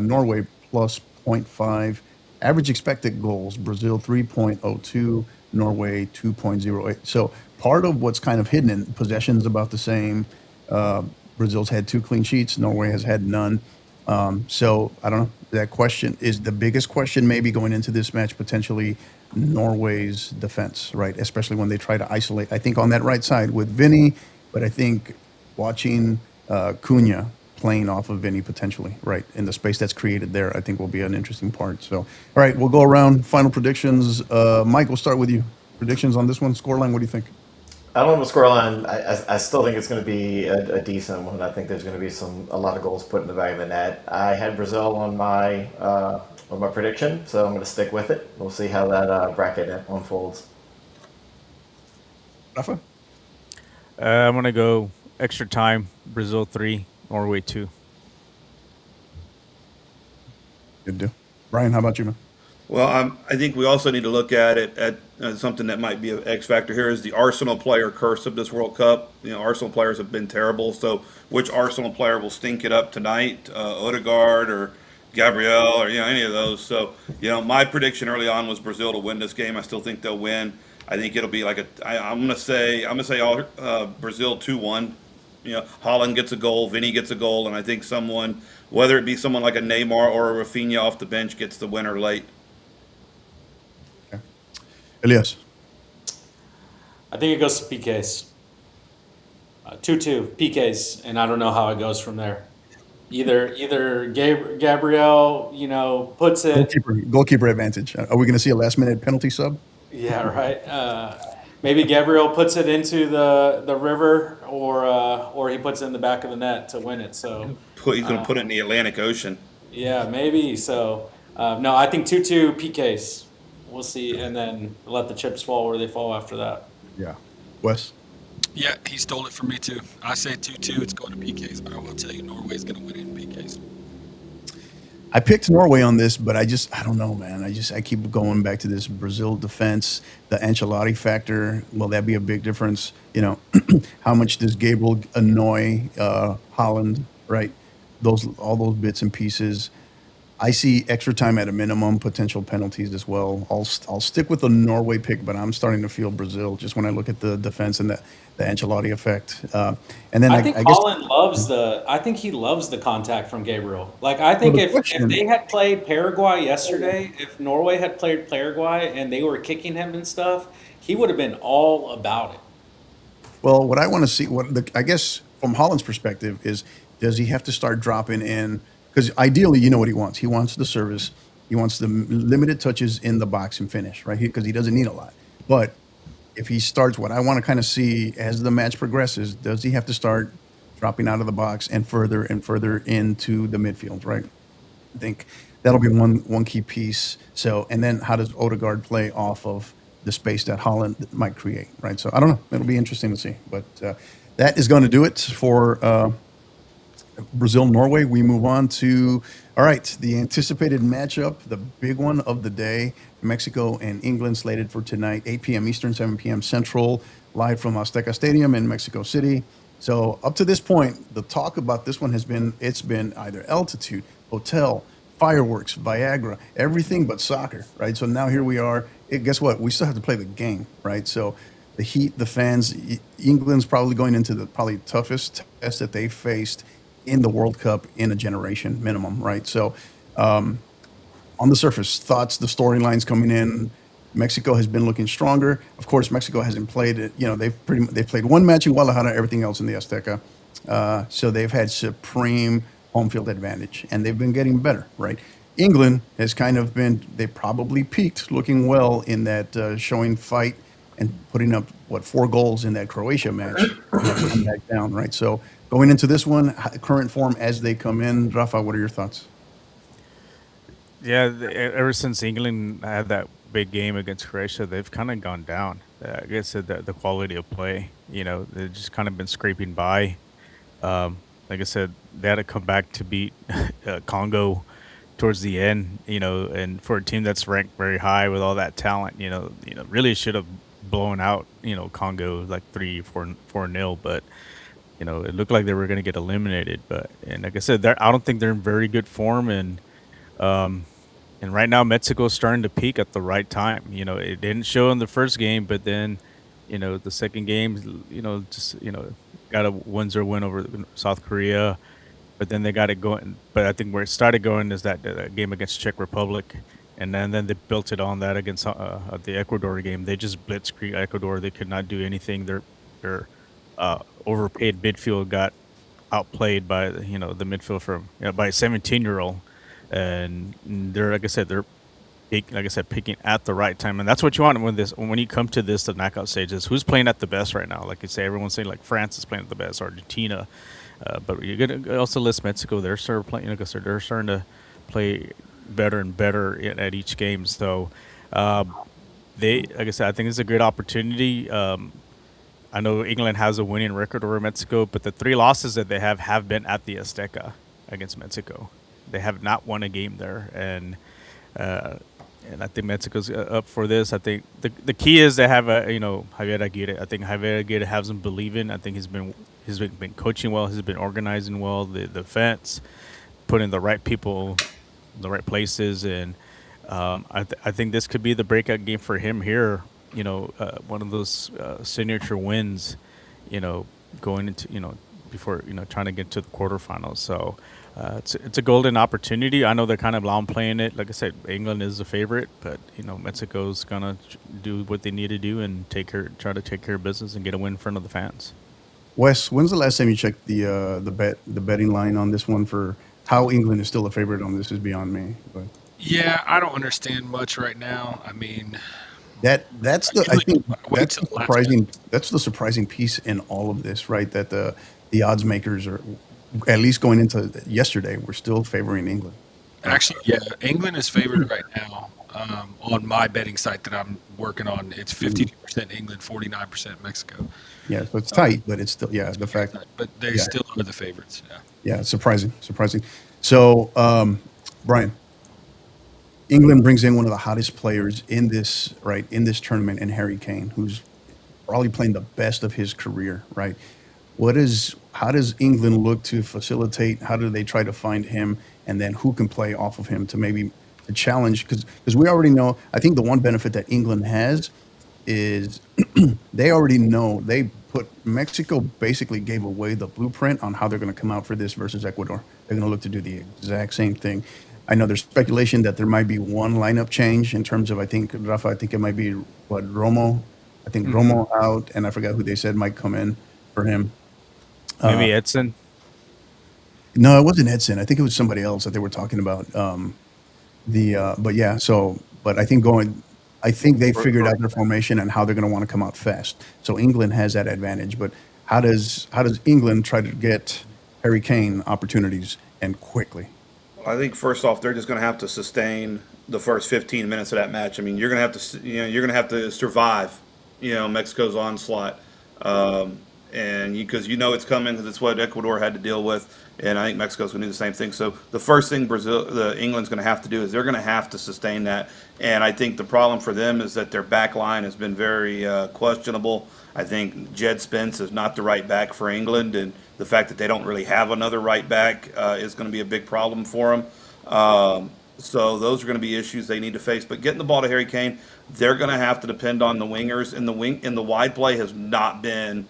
Norway plus 0.5. Average expected goals, Brazil 3.02, Norway 2.08. So part of what's kind of hidden in possession's about the same. Brazil's had 2 clean sheets, Norway has had none. So I don't know. That question is the biggest question maybe going into this match, potentially Norway's defense, right? Especially when they try to isolate, I think, on that right side with Vinny, but I think watching Cunha playing off of Vinny potentially, right, in the space that's created there, I think will be an interesting part. So, all right, we'll go around. Final predictions. Mike, we'll start with you. Predictions on this one. Scoreline, what do you think? I don't know the scoreline. I still think it's going to be a decent one. I think there's going to be a lot of goals put in the back of the net. I had Brazil on my prediction, so I'm going to stick with it. We'll see how that bracket unfolds. Rafa? I'm gonna go extra time. Brazil 3, Norway 2. Good deal. Brian, how about you, man? Well, I think we also need to look at it at something that might be an X factor here is the Arsenal player curse of this World Cup. You know, Arsenal players have been terrible. So, which Arsenal player will stink it up tonight? Odegaard or Gabriel or any of those. So, my prediction early on was Brazil to win this game. I still think they'll win. I think it'll be like I'm gonna say all Brazil 2-1. Holland gets a goal, Vinny gets a goal, and I think someone, whether it be someone like a Neymar or a Rafinha off the bench, gets the winner late. Okay. Elias. I think it goes to PKs. 2-2 PKs, and I don't know how it goes from there. Either Gabriel, puts it. Goalkeeper advantage. Are we going to see a last minute penalty sub? Yeah, right. Maybe Gabriel puts it into the river, or he puts it in the back of the net to win it. So He's going to put it in the Atlantic Ocean. yeah, maybe. So no, I think 2-2 PKs. We'll see, and then let the chips fall where they fall after that. Yeah. Wes. Yeah, he stole it from me too. I say 2-2. It's going to PKs, but I will tell you Norway's going to win in PKs. I picked Norway on this, but I don't know, man. I keep going back to this Brazil defense, the Ancelotti factor. Will that be a big difference? How much does Gabriel annoy Holland, right? All those bits and pieces. I see extra time at a minimum, potential penalties as well. I'll stick with the Norway pick, but I'm starting to feel Brazil just when I look at the defense and the Ancelotti effect. And then I think guess Holland loves I think he loves the contact from Gabriel. Like, I think if they had played Paraguay yesterday, if Norway had played Paraguay and they were kicking him and stuff, he would have been all about it. Well, what I want to see, I guess from Holland's perspective is, does he have to start dropping in? Because ideally, you know what he wants. He wants the service. He wants the limited touches in the box and finish, right? Because he doesn't need a lot. But if he starts, what I want to kind of see as the match progresses, does he have to start dropping out of the box and further into the midfield, right? I think that'll be one key piece. So, and then how does Odegaard play off of the space that Holland might create, right? So I don't know. It'll be interesting to see. But that is going to do it for Brazil, Norway. We move on to, all right, the anticipated matchup, the big one of the day, Mexico and England, slated for tonight, 8 p.m. Eastern, 7 p.m. Central, live from Azteca Stadium in Mexico City. So up to this point, the talk about this one it's been either altitude, hotel, fireworks, Viagra, everything but soccer, right? So now here we are. Guess what? We still have to play the game, right? So the heat, the fans, England's probably going into the toughest test that they faced in the World Cup in a generation minimum, right? So on the surface, thoughts, the storylines coming in, Mexico has been looking stronger. Of course, Mexico hasn't played it. They've played one match in Guadalajara, everything else in the Azteca. So they've had supreme home field advantage, and they've been getting better, right? England has they probably peaked looking well in that showing fight and putting up, 4 goals in that Croatia match, and come back down, right? So going into this one, current form as they come in, Rafa, what are your thoughts? Yeah, ever since England had that big game against Croatia, they've kind of gone down. I guess the quality of play, they've just kind of been scraping by. Like I said, they had to come back to beat Congo towards the end, and for a team that's ranked very high with all that talent, really should have blown out, Congo like 3-4-0, but it looked like they were going to get eliminated. And like I said, I don't think they're in very good form, and right now Mexico's starting to peak at the right time. It didn't show in the first game, but then, the second game, got a 1-0 win over South Korea, but then they got it going. But I think where it started going is that game against Czech Republic, and then they built it on that against the Ecuador game. They just blitzkrieg Ecuador. They could not do anything. Their overpaid midfield got outplayed by the midfield by a 17-year-old, and they're picking at the right time, and that's what you want when you come to the knockout stages. Who's playing at the best right now? Like you say, everyone's saying like France is playing at the best, Argentina, but you're gonna also list Mexico. They're starting to play better and better at each game. So like I said, I think it's a great opportunity. I know England has a winning record over Mexico, but the 3 losses that they have been at the Azteca against Mexico. They have not won a game there, uh, and I think Mexico's up for this. I think the key is they have a Javier Aguirre. I think Javier Aguirre has them believing. I think he's been coaching well. He's been organizing well. The defense, putting the right people, in the right places, and I think this could be the breakout game for him here. One of those signature wins. You know, going into before trying to get to the quarterfinals. So it's a golden opportunity. I know they're kind of downplaying it. Like I said, England is the favorite, but Mexico's gonna do what they need to do and try to take care of business and get a win in front of the fans. Wes, when's the last time you checked the betting line on this one for how England is still a favorite on this is beyond me. But Yeah, I don't understand much right now. I mean, that's I the I feel think like wait that's till the the last surprising piece in all of this, right? That the odds makers are at least going into yesterday, we're still favoring England. Actually, yeah, England is favored right now on my betting site that I'm working on. It's 52% England, 49% Mexico. Yeah, so it's tight, but it's still the fact. But they Yeah. still are the favorites. Yeah. Yeah, surprising. So, Brian, England brings in one of the hottest players in this tournament, and Harry Kane, who's probably playing the best of his career, right? How does England look to facilitate? How do they try to find him, and then who can play off of him to maybe to challenge? Because we already know. I think the one benefit that England has is they already know Mexico basically gave away the blueprint on how they're going to come out for this versus Ecuador. They're going to look to do the exact same thing. I know there's speculation that there might be one lineup change in terms of, I think it might be Romo. I think Romo out, and I forgot who they said might come in for him. Maybe Edson. No, it wasn't Edson. I think it was somebody else that they were talking about. But I think they figured out their formation and how they're going to want to come out fast. So England has that advantage. But how does England try to get Harry Kane opportunities and quickly? I think first off, they're just going to have to sustain the first 15 minutes of that match. I mean, you're going to have to, you're going to have to survive, Mexico's onslaught, and because it's coming, because it's what Ecuador had to deal with, and I think Mexico's going to do the same thing. So the first thing England's going to have to do is they're going to have to sustain that, and I think the problem for them is that their back line has been very questionable. I think Jed Spence is not the right back for England, and the fact that they don't really have another right back is going to be a big problem for them. So those are going to be issues they need to face. But getting the ball to Harry Kane, they're going to have to depend on the wingers, and the wide play has not been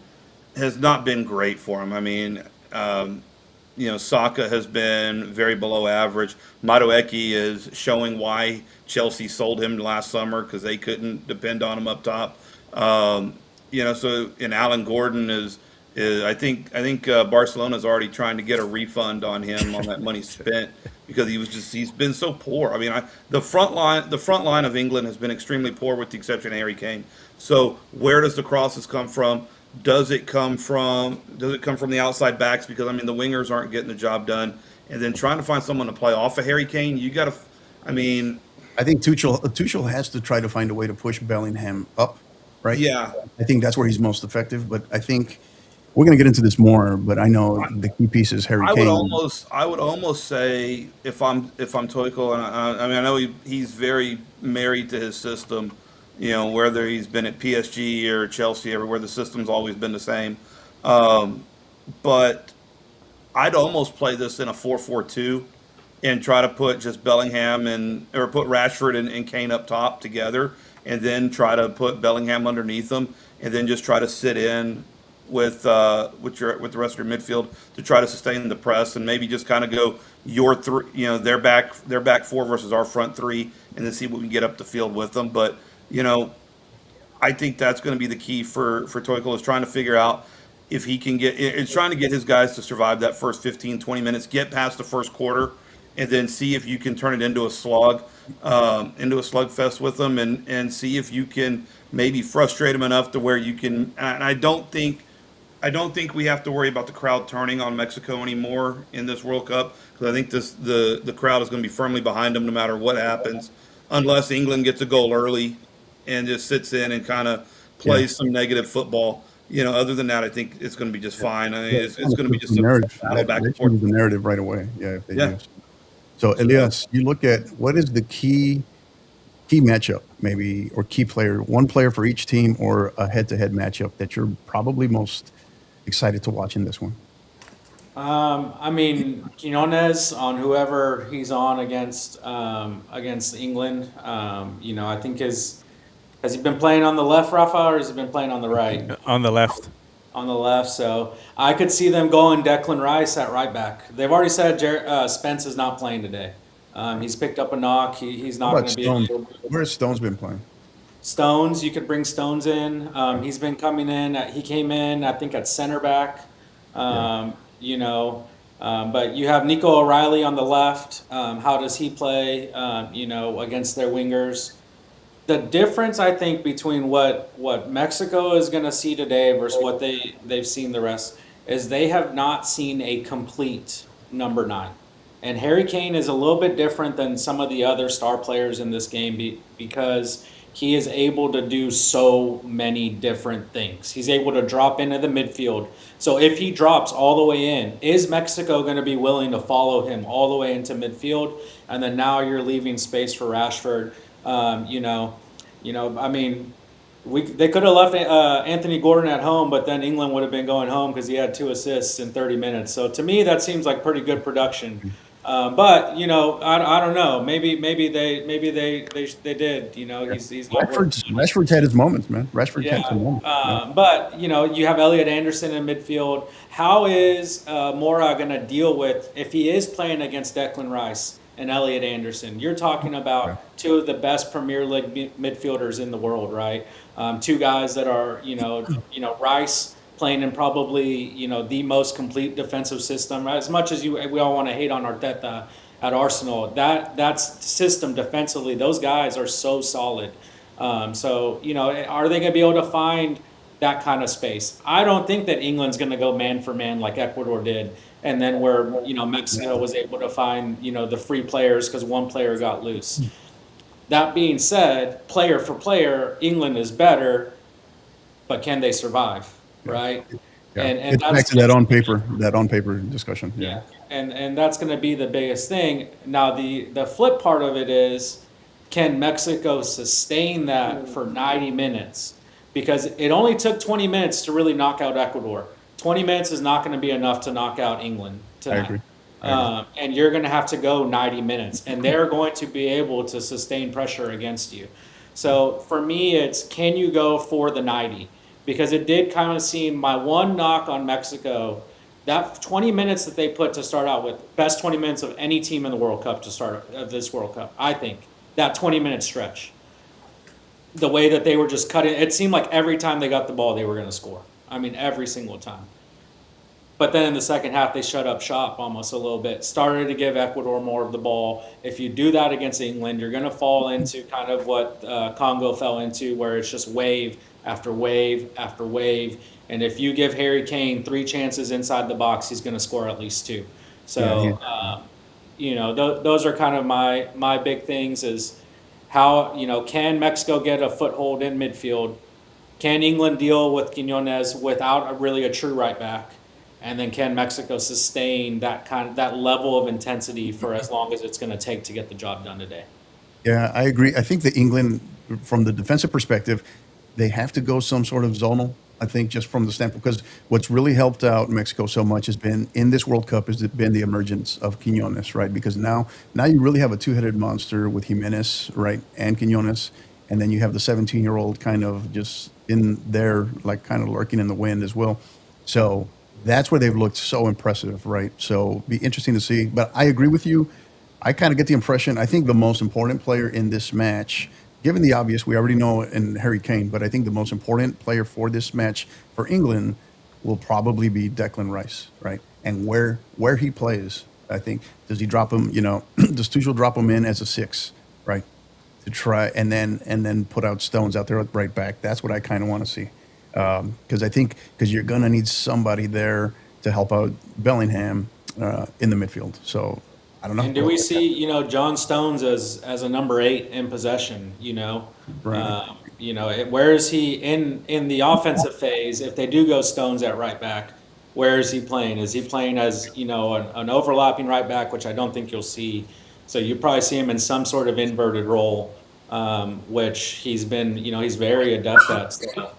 great for him. I mean, Saka has been very below average. Madueke is showing why Chelsea sold him last summer, because they couldn't depend on him up top. And Alan Gordon is I think Barcelona's already trying to get a refund on him on that money spent, because he's been so poor. I mean, the front line of England has been extremely poor, with the exception of Harry Kane. So where does the crosses come from? Does it come from the outside backs? Because I mean, the wingers aren't getting the job done, and then trying to find someone to play off of Harry Kane. You got to, I mean, I think Tuchel has to try to find a way to push Bellingham up, right? Yeah. I think that's where he's most effective. But I think we're going to get into this more. But I know the key piece is Harry Kane. I would almost say, if I'm Tuchel, and I know he's very married to his system. Whether he's been at PSG or Chelsea, everywhere, the system's always been the same. But I'd almost play this in a 4-4-2 and try to put just Bellingham or put Rashford and Kane up top together, and then try to put Bellingham underneath them, and then just try to sit in with the rest of your midfield to try to sustain the press, and maybe just kind of go their back four versus our front three, and then see what we can get up the field with them. But I think that's going to be the key for Tuchel, is trying to figure out if he can trying to get his guys to survive that first 15, 20 minutes, get past the first quarter, and then see if you can turn it into a slugfest with them, and see if you can maybe frustrate them enough to where you can. And I don't think we have to worry about the crowd turning on Mexico anymore in this World Cup, because I think the crowd is going to be firmly behind them no matter what happens, unless England gets a goal early and just sits in and kind of plays some negative football. Other than that, I think it's going to be just fine. I mean, Yeah, it's going to be the just a narrative. battle back That and forth. changes the narrative right away. Yeah, if they Yeah. do. So Elias, you look at what is the key matchup, maybe, or key player, one player for each team, or a head-to-head matchup that you're probably most excited to watch in this one. I mean, Quinones on whoever he's on against England. I think has he been playing on the left, Rafa, or has he been playing on the right? On the left. On the left. So I could see them going Declan Rice at right back. They've already said Spence is not playing today. He's picked up a knock. He's How not about going to be Stones? able. Where has Stones been playing? Stones, you could bring Stones in. He's been coming in. He came in, I think, at center back. But you have Nico O'Reilly on the left. How does he play? Against their wingers. The difference, I think, between what Mexico is going to see today versus what they've seen the rest is they have not seen a complete number 9. And Harry Kane is a little bit different than some of the other star players in this game because he is able to do so many different things. He's able to drop into the midfield. So if he drops all the way in, is Mexico going to be willing to follow him all the way into midfield? And then now you're leaving space for Rashford. I mean, they could have left Anthony Gordon at home, but then England would have been going home because he had 2 assists in 30 minutes. So to me, that seems like pretty good production. But I don't know. Maybe they did. He's not Rashford's had his moments, man. Rashford's had some moments. But you have Elliot Anderson in midfield. How is Mora going to deal with if he is playing against Declan Rice and Elliot Anderson? You're talking about 2 of the best Premier League midfielders in the world, right? 2 guys that are Rice playing in probably the most complete defensive system. Right? As much as we all want to hate on Arteta at Arsenal, that system defensively, those guys are so solid. Are they going to be able to find that kind of space? I don't think that England's going to go man for man like Ecuador did, and then where Mexico was able to find the free players because one player got loose. That being said, player for player, England is better, but can they survive? Right. Yeah. And It's back to that on paper discussion. Yeah. And that's going to be the biggest thing. Now, the flip part of it is, can Mexico sustain that for 90 minutes? Because it only took 20 minutes to really knock out Ecuador. 20 minutes is not going to be enough to knock out England tonight. I agree. And you're going to have to go 90 minutes. And they're going to be able to sustain pressure against you. So for me, it's, can you go for the 90? Because it did kind of seem, my one knock on Mexico, that 20 minutes that they put to start out with, best 20 minutes of any team in the World Cup to start of this World Cup, I think. That 20-minute stretch. The way that they were just cutting, it seemed like every time they got the ball, they were going to score. I mean, every single time. But then in the second half, they shut up shop almost a little bit, started to give Ecuador more of the ball. If you do that against England, you're going to fall into kind of what Congo fell into, where it's just wave after wave after wave. And if you give Harry Kane 3 chances inside the box, he's going to score at least 2. So, those are kind of my big things is how, can Mexico get a foothold in midfield? Can England deal with Quinones without really a true right back? And then can Mexico sustain that level of intensity for as long as it's going to take to get the job done today? Yeah, I agree. I think that England, from the defensive perspective, they have to go some sort of zonal. I think just from the standpoint, because what's really helped out Mexico so much has been in this World Cup has been the emergence of Quinones, right? Because now you really have a 2-headed monster with Jimenez, right, and Quinones, and then you have the 17-year-old kind of just in there, like kind of lurking in the wind as well. So that's where they've looked so impressive, right? So be interesting to see. But I agree with you. I kind of get the impression, I think the most important player in this match, given the obvious, we already know in Harry Kane, but I think the most important player for this match for England will probably be Declan Rice, right? And where he plays, I think, does he drop him, does Tuchel drop him in as a 6, right? To try and then put out Stones out there at right back. That's what I kind of want to see. Because you're going to need somebody there to help out Bellingham in the midfield. So I don't know. And do we see, John Stones as a number 8 in possession? Right. Where is he in the offensive phase? If they do go Stones at right back, where is he playing? Is he playing as an overlapping right back, which I don't think you'll see. So you probably see him in some sort of inverted role, which he's been, he's very adept at. So,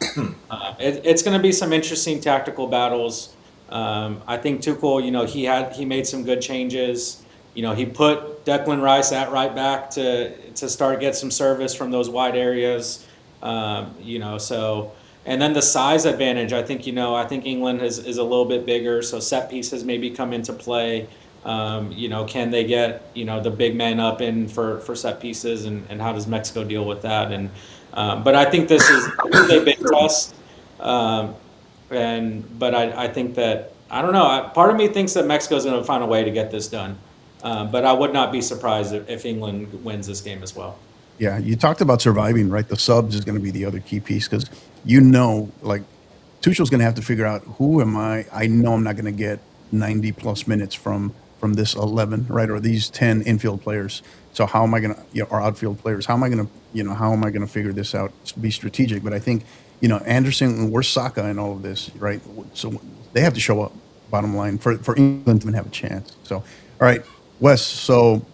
it's going to be some interesting tactical battles. I think Tuchel, he made some good changes. He put Declan Rice at right back to start get some service from those wide areas. So and then the size advantage. I think England is a little bit bigger, so set pieces maybe come into play. Can they get the big man up in for set pieces, and how does Mexico deal with that? And but I think this is a big test. But I think that I don't know. Part of me thinks that Mexico is going to find a way to get this done. But I would not be surprised if England wins this game as well. Yeah, you talked about surviving, right? The subs is going to be the other key piece because like Tuchel's going to have to figure out who am I. I know I'm not going to get 90 plus minutes from this 11, right, or these 10 infield players. So how am I going to, or outfield players? How am I going to, figure this out? Be strategic. But I think, Anderson, where's Saka in all of this, right? So they have to show up. Bottom line for England to even have a chance. So, all right, Wes. So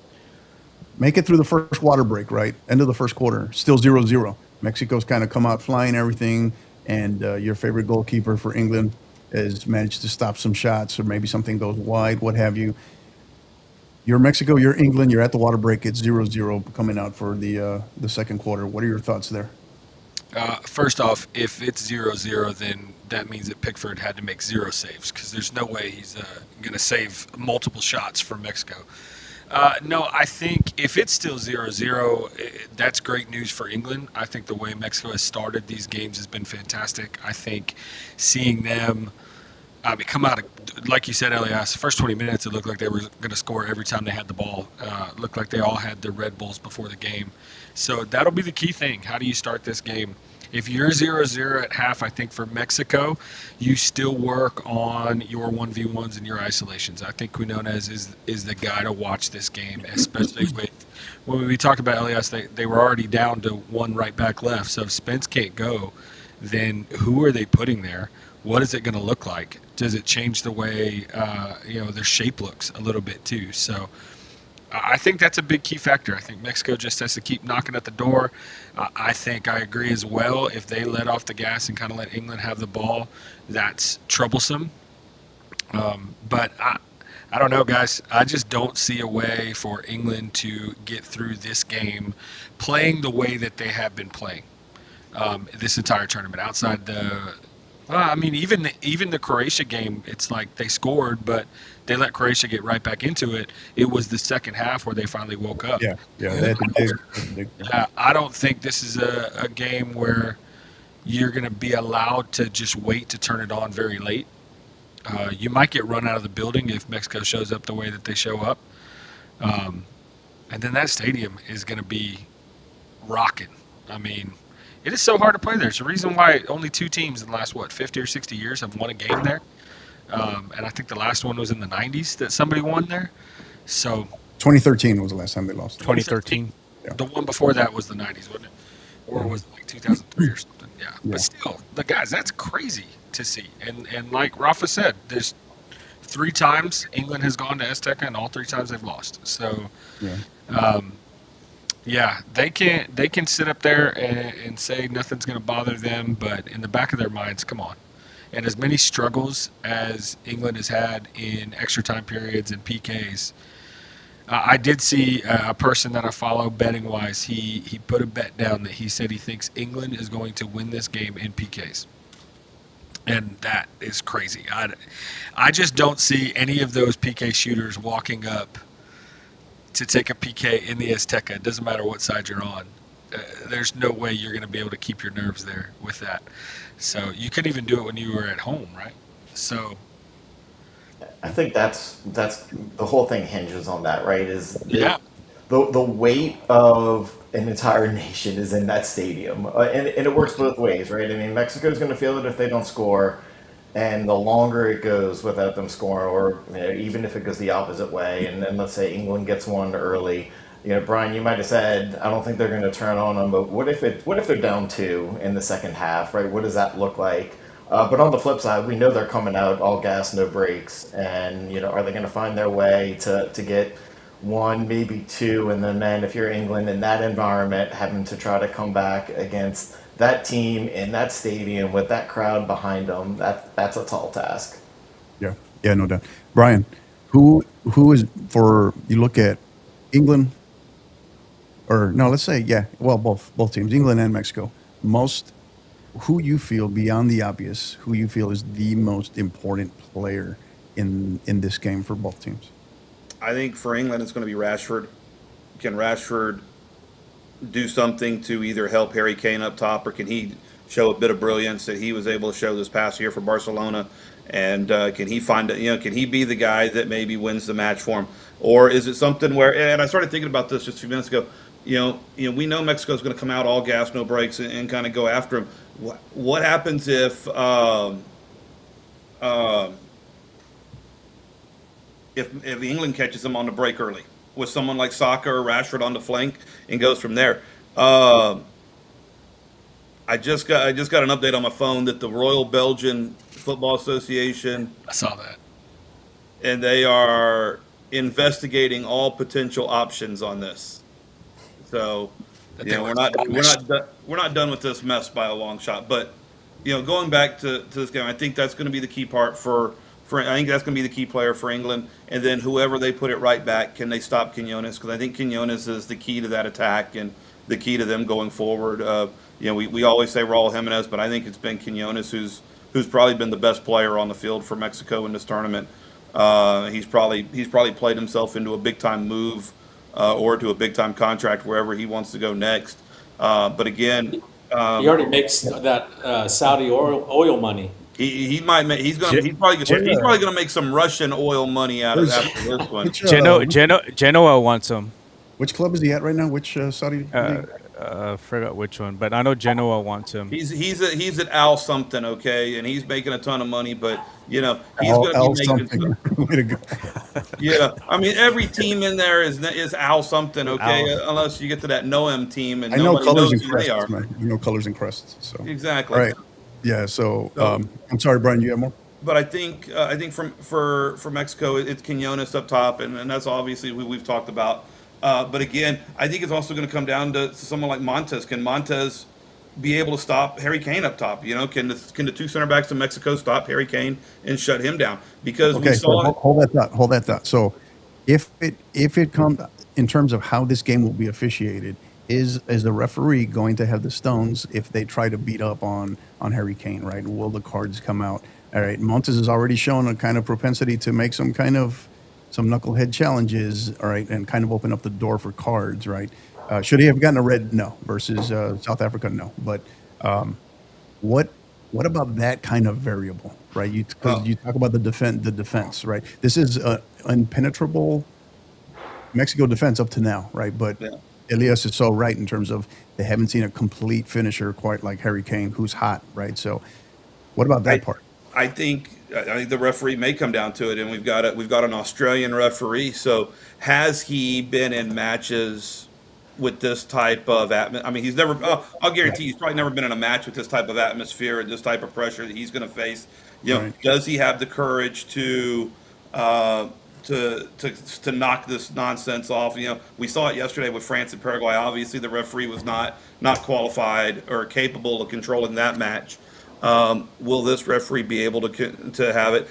make it through the first water break, right? End of the first quarter, still 0-0. Mexico's kind of come out flying everything, and your favorite goalkeeper for England has managed to stop some shots, or maybe something goes wide, what have you. You're Mexico, you're England, you're at the water break. It's 0-0 coming out for the second quarter. What are your thoughts there? First off, if it's 0-0, then that means that Pickford had to make 0 saves because there's no way he's going to save multiple shots for Mexico. No, I think if it's still 0-0, that's great news for England. I think the way Mexico has started these games has been fantastic. I think seeing them come out, like you said, Elias, the first 20 minutes, it looked like they were going to score every time they had the ball. Looked like they all had their Red Bulls before the game. So that'll be the key thing. How do you start this game? If you're 0-0 at half, I think for Mexico, you still work on your 1v1s and your isolations. I think Quinones is the guy to watch this game, especially with when we talked about Elias, they were already down to one right back left. So if Spence can't go, then who are they putting there? What is it going to look like? Does it change the way their shape looks a little bit too? So I think that's a big key factor. I think Mexico just has to keep knocking at the door. I think I agree as well. If they let off the gas and kind of let England have the ball, that's troublesome. But I don't know, guys. I just don't see a way for England to get through this game playing the way that they have been playing this entire tournament. Outside even the Croatia game, it's like they scored, but they let Croatia get right back into it. It was the second half where they finally woke up. Yeah. They had to dig. I don't think this is a game where you're going to be allowed to just wait to turn it on very late. You might get run out of the building if Mexico shows up the way that they show up. And then that stadium is going to be rocking. I mean, it is so hard to play there. It's the reason why only 2 teams in the last, 50 or 60 years have won a game there. And I think the last one was in the 90s that somebody won there. So 2013 was the last time they lost. 2013. Yeah. The one before that was the 90s, wasn't it? Or was it like 2003 or something? Yeah. But still, that's crazy to see. And like Rafa said, there's 3 times England has gone to Azteca, and all 3 times they've lost. So, they can sit up there and say nothing's going to bother them, but in the back of their minds, come on. And as many struggles as England has had in extra time periods and PKs, I did see a person that I follow betting-wise, he put a bet down that he said he thinks England is going to win this game in PKs. And that is crazy. I just don't see any of those PK shooters walking up to take a PK in the Azteca. It doesn't matter what side you're on. There's no way you're going to be able to keep your nerves there with that. So you couldn't even do it when you were at home, right? So I think that's the whole thing hinges on that, right? Yeah. The weight of an entire nation is in that stadium, and it works both ways, right? I mean, Mexico's going to feel it if they don't score. And the longer it goes without them scoring, or even if it goes the opposite way, and then let's say England gets one early, Brian, you might have said, I don't think they're going to turn on them, but what if they're down two in the second half, right? What does that look like? But on the flip side, we know they're coming out all gas, no brakes, and are they going to find their way to get one, maybe two, and then man, if you're England in that environment, having to try to come back against that team in that stadium with that crowd behind them, that's a tall task. Yeah, yeah, no doubt. Brian, who is for you look at England or no, let's say yeah, well both teams, England and Mexico. Most who you feel beyond the obvious, who you feel is the most important player in this game for both teams? I think for England, it's going to be Rashford. Can Rashford do something to either help Harry Kane up top, or can he show a bit of brilliance that he was able to show this past year for Barcelona? And can he find, can he be the guy that maybe wins the match for him? Or is it something where, and I started thinking about this just a few minutes ago, we know Mexico's going to come out all gas, no brakes, and kind of go after him. What happens if England catches them on the break early with someone like Saka or Rashford on the flank and goes from there? I just got an update on my phone that the Royal Belgian Football Association, I saw that. and they are investigating all potential options on this. So, That they we're were not punished. we're not done with this mess by a long shot. But going back to this game, I think that's going to be the key part for. I think that's going to be the key player for England, and then whoever they put it right back, can they stop Quinones? Because I think Quinones is the key to that attack and the key to them going forward. We always say Raul Jimenez, but I think it's been Quinones who's probably been the best player on the field for Mexico in this tournament. He's probably played himself into a big time move or to a big time contract wherever he wants to go next. But again, He already makes that Saudi oil money. he might make, he's probably gonna make some Russian oil money out of after this one. Genoa wants him. Which club is he at right now? Which Saudi league? Forgot which one, but I know Genoa wants him. He's at Al something, okay, and he's making a ton of money, but he's Al going to be making something. Way to go. I mean every team in there is Al something, okay, unless you get to that Noam team and I know nobody colors knows and who they crests, are. man. You know colors and crests. So Exactly. all right, yeah. So I'm sorry, Brian. You have more? But I think for Mexico, it's Quinones up top, and that's obviously who we've talked about. But again, I think it's also going to come down to someone like Montes. Can Montes be able to stop Harry Kane up top? Can the two center backs in Mexico stop Harry Kane and shut him down? Because we Okay, so saw hold that thought. So if it comes in terms of how this game will be officiated, is the referee going to have the stones if they try to beat up on Harry Kane, right? Will the cards come out? All right, Montes has already shown a kind of propensity to make some knucklehead challenges, all right, and kind of open up the door for cards, right? Should he have gotten a red? No. Versus South Africa? No. But what about that kind of variable, right? Because you talk about the defense, right? This is impenetrable Mexico defense up to now, right? But Yeah. Elias is so right in terms of they haven't seen a complete finisher quite like Harry Kane, who's hot, right? So what about that part? I think the referee may come down to it, and we've got an Australian referee. So has he been in matches with this type of atmosphere? I mean, he's never. I'll guarantee he's probably never been in a match with this type of atmosphere and this type of pressure that he's going to face. Right. Does he have the courage to knock this nonsense off? We saw it yesterday with France and Paraguay. Obviously, the referee was not qualified or capable of controlling that match. Will this referee be able to have it?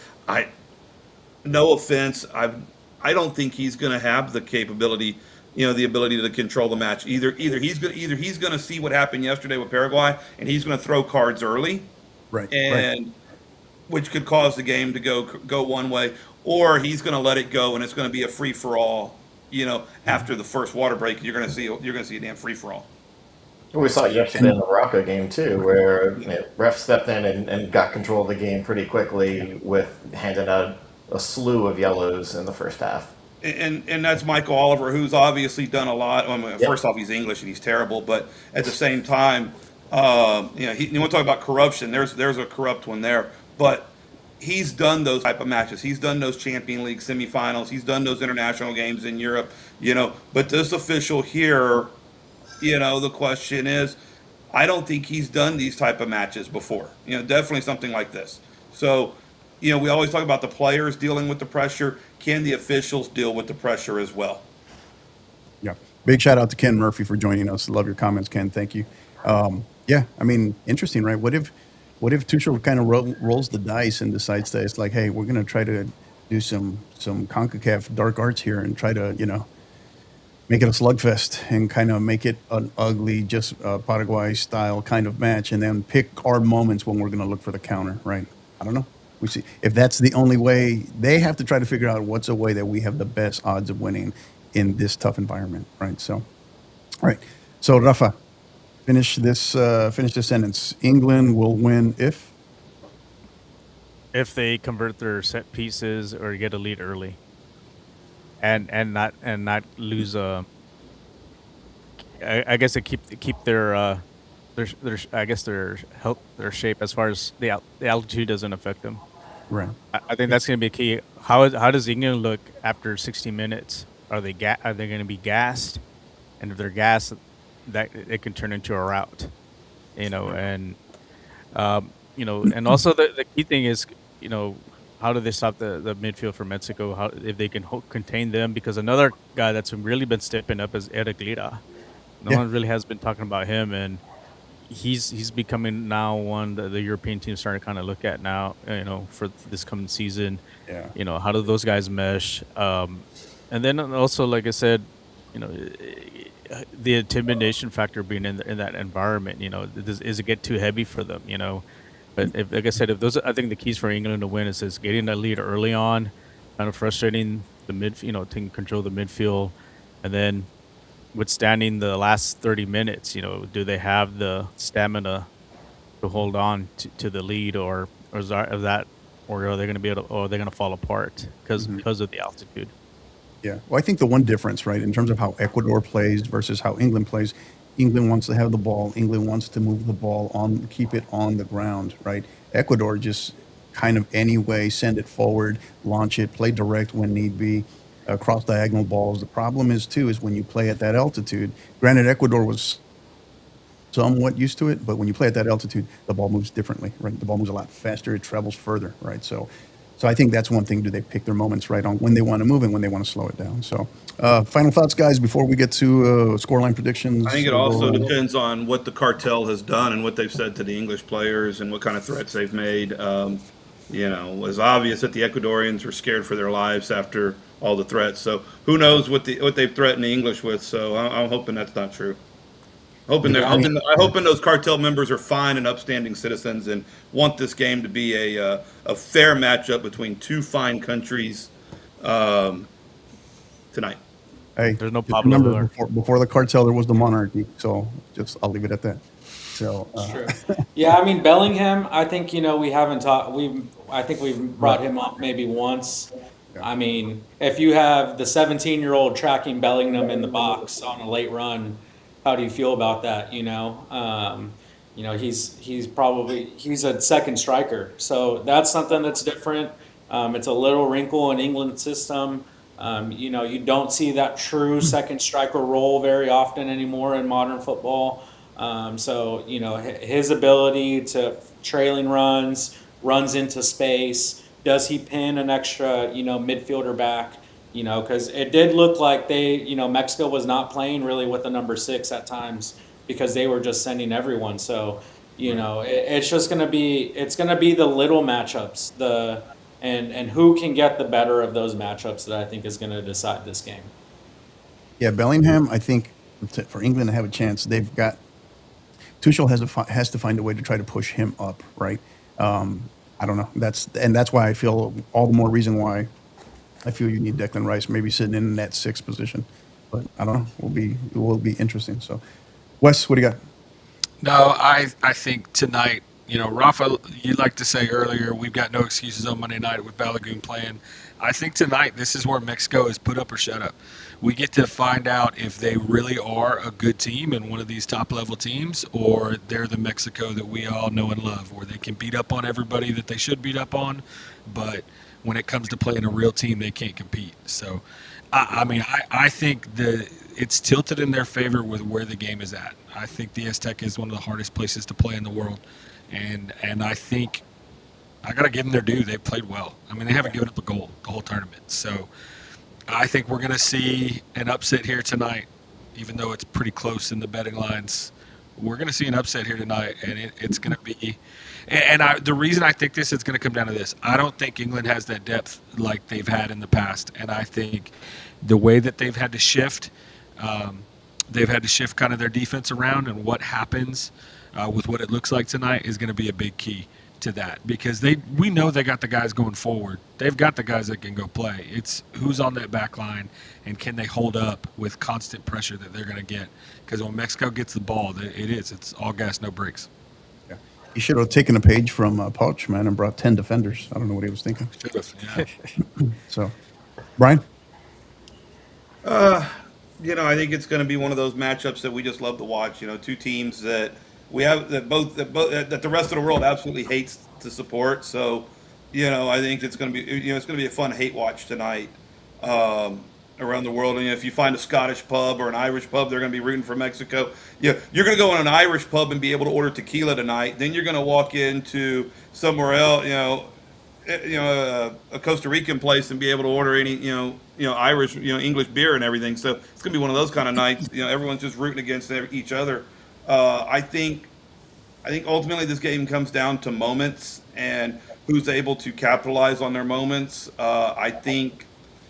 No offense, I don't think he's going to have the capability, the ability to control the match. Either he's going to see what happened yesterday with Paraguay, and he's going to throw cards early, Right. and which could cause the game to go one way, or he's going to let it go, and it's going to be a free for all. After the first water break, you're going to see a damn free for all. We saw it yesterday in the Morocco game too, where ref stepped in and got control of the game pretty quickly with handing out a slew of yellows in the first half. And that's Michael Oliver, who's obviously done a lot. I mean, first off, he's English and he's terrible, but at the same time, you want to talk about corruption? There's a corrupt one there. But he's done those type of matches. He's done those Champion League semifinals. He's done those international games in Europe, But this official here, the question is, I don't think he's done these type of matches before. Definitely something like this. So, we always talk about the players dealing with the pressure. Can the officials deal with the pressure as well? Yeah. Big shout out to Ken Murphy for joining us. Love your comments, Ken. Thank you. Yeah, I mean, interesting, right? What if Tuchel kind of rolls the dice and decides that it's like, hey, we're going to try to do some CONCACAF dark arts here and try to, make it a slugfest and kind of make it an ugly, just Paraguay style kind of match, and then pick our moments when we're going to look for the counter, right? I don't know. We see if that's the only way. They have to try to figure out what's a way that we have the best odds of winning in this tough environment, right? So, all right. So, Rafa, finish this sentence. England will win if they convert their set pieces or get a lead early, and not lose I guess they keep their I guess their health, their shape, as far as the altitude doesn't affect them. right. I think that's going to be key. How does England look after 60 minutes? Are they going to be gassed? And if they're gassed, that it can turn into a rout, and and also the key thing is, how do they stop the midfield for Mexico? How, if they can contain them? Because another guy that's really been stepping up is Eric Lira. No one really has been talking about him, and he's becoming now one that the European team starting to kind of look at now, for this coming season. Yeah. How do those guys mesh? And then also, like I said, the intimidation factor being in that environment, is it get too heavy for them, But if, like I said, I think the keys for England to win is getting that lead early on, kind of frustrating the taking control of the midfield, and then withstanding the last 30 minutes. Do they have the stamina to hold on to the lead, or are they going to be able to, or are they going to fall apart because of the altitude? Yeah. Well, I think the one difference, right, in terms of how Ecuador plays versus how England plays, England wants to have the ball. England wants to move the ball keep it on the ground, right? Ecuador just kind of anyway, send it forward, launch it, play direct when need be, cross diagonal balls. The problem is when you play at that altitude, granted, Ecuador was somewhat used to it, but when you play at that altitude, the ball moves differently, right? The ball moves a lot faster. It travels further, right? So I think that's one thing. Do they pick their moments right on when they want to move and when they want to slow it down? So final thoughts, guys, before we get to scoreline predictions. I think it also depends on what the cartel has done and what they've said to the English players and what kind of threats they've made. It was obvious that the Ecuadorians were scared for their lives after all the threats. So who knows what they've threatened the English with? So I'm hoping that's not true. I'm hoping those cartel members are fine and upstanding citizens and want this game to be a fair matchup between two fine countries tonight. Hey, There's no just Pablo remember, there. before the cartel, there was the monarchy. So I'll leave it at that. So True. Yeah, I mean Bellingham. I think we haven't talked. I think we've brought him up maybe once. Yeah. I mean, if you have the 17-year-old tracking Bellingham in the box on a late run, how do you feel about that? He's a second striker, so that's something that's different. It's a little wrinkle in England's system. You don't see that true second striker role very often anymore in modern football. So his ability to trailing runs into space. Does he pin an extra midfielder back? Because it did look like Mexico was not playing really with the number 6 at times because they were just sending everyone. So, it's just going to be the little matchups, and who can get the better of those matchups that I think is going to decide this game. Yeah, Bellingham, I think for England to have a chance, Tuchel has to find a way to try to push him up, right? I don't know. That's why I feel all the more reason why I feel you need Declan Rice maybe sitting in that 6th position. But I don't know. It will be interesting. So, Wes, what do you got? No, I think tonight, Rafa, you like to say earlier, we've got no excuses on Monday night with Balagoon playing. I think tonight this is where Mexico is put up or shut up. We get to find out if they really are a good team and one of these top level teams, or they're the Mexico that we all know and love, where they can beat up on everybody that they should beat up on, but when it comes to playing a real team, they can't compete. So, I think it's tilted in their favor with where the game is at. I think the Aztec is one of the hardest places to play in the world, and I think I got to give them their due. They've played well. I mean, they haven't given up a goal the whole tournament. So I think we're going to see an upset here tonight, even though it's pretty close in the betting lines. We're going to see an upset here tonight, and it's going to be. The reason I think this is going to come down to this. I don't think England has that depth like they've had in the past, and I think the way that they've had to shift kind of their defense around, and what happens with what it looks like tonight is going to be a big key to that, because we know they got the guys going forward. They've got the guys that can go play. It's who's on that back line and can they hold up with constant pressure that they're going to get, because when Mexico gets the ball, it's all gas, no brakes. Yeah. He should have taken a page from Pouch, man, and brought 10 defenders. I don't know what he was thinking. Should have, yeah. So, Brian? I think it's going to be one of those matchups that we just love to watch. Two teams that we have that the rest of the world absolutely hates to support. So, I think it's going to be it's going to be a fun hate watch tonight around the world. And if you find a Scottish pub or an Irish pub, they're going to be rooting for Mexico. You're going to go in an Irish pub and be able to order tequila tonight. Then you're going to walk into somewhere else, a Costa Rican place, and be able to order any Irish English beer and everything. So it's gonna be one of those kind of nights. Everyone's just rooting against each other. I think ultimately this game comes down to moments and who's able to capitalize on their moments. I think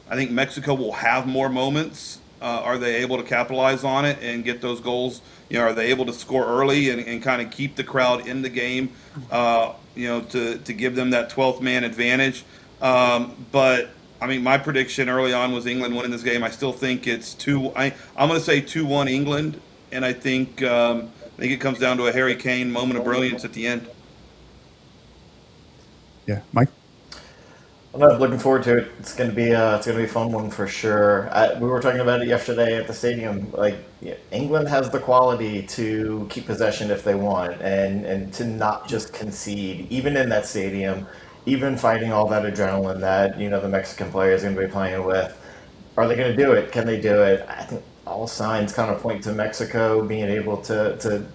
Mexico will have more moments. Are they able to capitalize on it and get those goals? Are they able to score early and kind of keep the crowd in the game? To give them that 12th man advantage. But I mean, my prediction early on was England winning this game. I still think it's I'm going to say 2-1 England, and I think it comes down to a Harry Kane moment of brilliance at the end. Yeah, Mike. I'm looking forward to it. It's gonna be a fun one for sure. We were talking about it yesterday at the stadium. England has the quality to keep possession if they want, and to not just concede, even in that stadium, even fighting all that adrenaline that the Mexican players are going to be playing with. Are they going to do it? Can they do it? I think all signs kind of point to Mexico being able to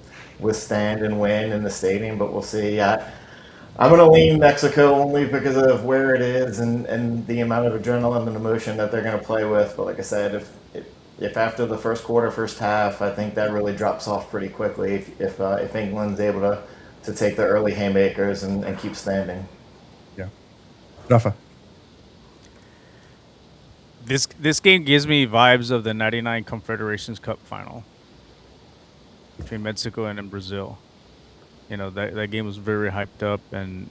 withstand and win in the stadium, but we'll see. I'm going to lean Mexico only because of where it is and the amount of adrenaline and emotion that they're going to play with. But like I said, if after the first quarter, first half, I think that really drops off pretty quickly if England's able to take the early haymakers and keep standing. Yeah. Rafa. This game gives me vibes of the '99 Confederations Cup final between Mexico and Brazil. That game was very hyped up, and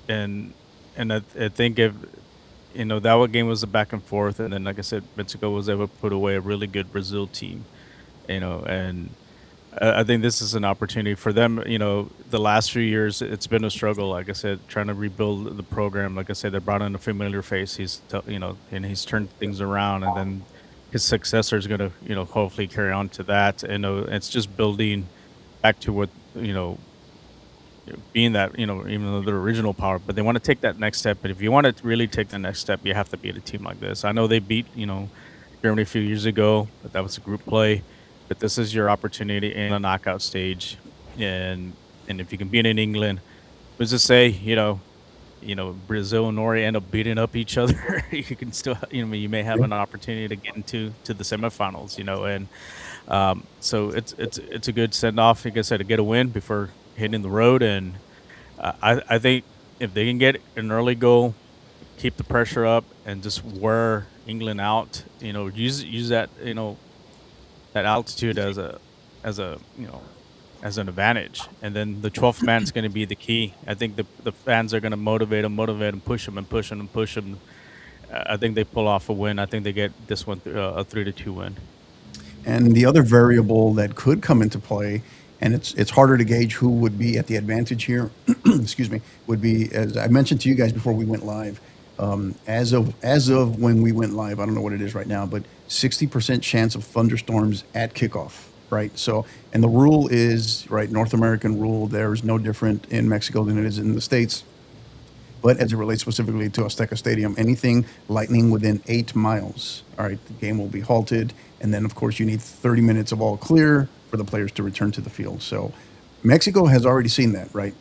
I think if that game was a back and forth, and then like I said, Mexico was able to put away a really good Brazil team, and I think this is an opportunity for them. The last few years it's been a struggle. Like I said, trying to rebuild the program. Like I said, they brought in a familiar face. And he's turned things around, and then his successor is going to hopefully carry on to that. It's just building back to what being that even though the original power, but they want to take that next step. But if you want to really take the next step, you have to beat a team like this. I know they beat Germany a few years ago, but that was a group play. But this is your opportunity in a knockout stage, and if you can beat in England, let's just say Brazil and Norway end up beating up each other, you can still you may have an opportunity to get into the semifinals, and so it's a good send off. Like I said, to get a win before hitting the road, and I think if they can get an early goal, keep the pressure up, and just wear England out, use that that altitude as an advantage, and then the 12th man is going to be the key. I think the fans are going to motivate them, push them. I think they pull off a win. I think they get this one a 3-2 win. And the other variable that could come into play, and it's harder to gauge who would be at the advantage here, excuse me, would be, as I mentioned to you guys before we went live, as of when we went live, I don't know what it is right now, but 60% chance of thunderstorms at kickoff, right? So, and the rule is, right, North American rule, there is no different in Mexico than it is in the States. But as it relates specifically to Azteca Stadium, anything lightning within 8 miles, all right, the game will be halted. And then, of course, you need 30 minutes of all clear for the players to return to the field. So Mexico has already seen that, right?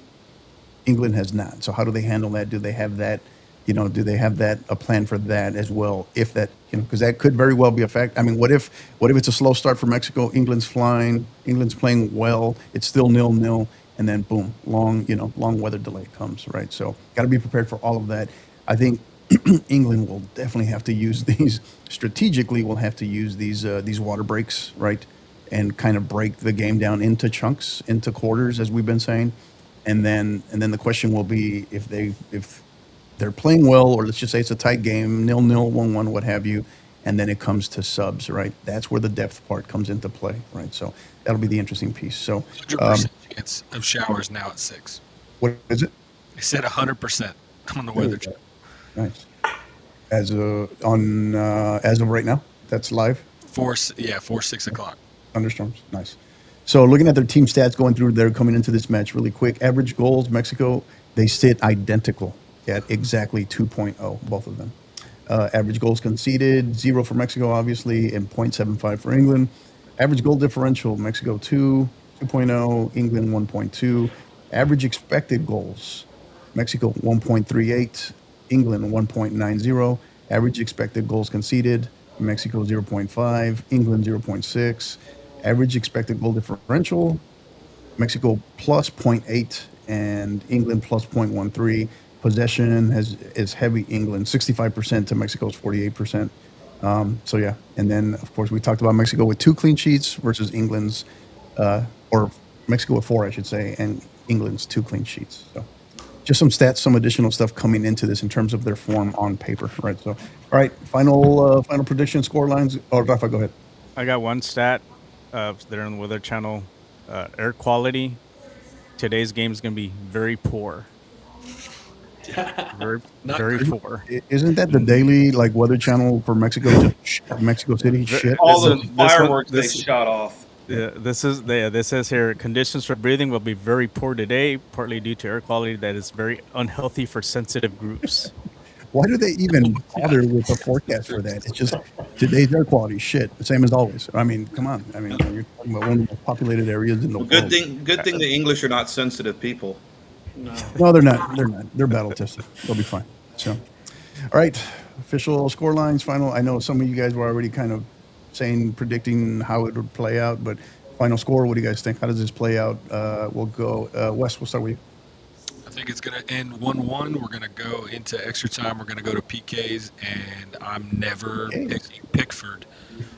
England has not. So how do they handle that? Do they have that, do they have that, a plan for that as well? If that, because that could very well be a fact. I mean, what if it's a slow start for Mexico? England's flying, England's playing well, it's still 0-0. And then boom, long weather delay comes, right? So got to be prepared for all of that. I think England will definitely have to use these strategically. Will have to use these water breaks, right, and kind of break the game down into chunks, into quarters, as we've been saying. And then the question will be if they're playing well, or let's just say it's a tight game, 0-0, 1-1, what have you. And then it comes to subs, right? That's where the depth part comes into play, right? So that'll be the interesting piece. So 100% chance of showers now at 6. what is it? They said 100% on the weather chart. Nice. As of right now, that's live. 6 o'clock. Thunderstorms. Nice. So looking at their team stats going through there coming into this match really quick. Average goals, Mexico, they sit identical at exactly 2.0, both of them. Average goals conceded, 0 for Mexico, obviously, and 0.75 for England. Average goal differential, Mexico 2.0, England 1.2. Average expected goals, Mexico 1.38, England 1.90. Average expected goals conceded, Mexico 0.5, England 0.6. Average expected goal differential, Mexico plus 0.8 and England plus 0.13. Possession is heavy England, 65% to Mexico's 48%. So yeah, and then of course we talked about Mexico with 2 clean sheets versus England's, or Mexico with 4, I should say, and England's 2 clean sheets. So just some stats, some additional stuff coming into this in terms of their form on paper, right? So, all right, final prediction, score lines. Oh, Rafa, go ahead. I got one stat. They're on the Weather Channel. Air quality. Today's game is going to be very poor. Very poor. Isn't that the daily Weather Channel for Mexico? Mexico City shit. All those fireworks they shot off. Yeah, this says here, conditions for breathing will be very poor today, partly due to air quality that is very unhealthy for sensitive groups. Why do they even bother with a forecast for that? It's just today's air quality shit, the same as always. I mean, come on. I mean, you're talking about one of the most populated areas in the world. Good thing the English are not sensitive people. No, they're not. They're battle tested. They'll be fine. So, all right, official score lines. Final. I know some of you guys were already kind of predicting how it would play out, but final score. What do you guys think? How does this play out? We'll go. Wes, we'll start with you. I think it's going to end 1-1. We're going to go into extra time. We're going to go to PKs, and I'm never picking Pickford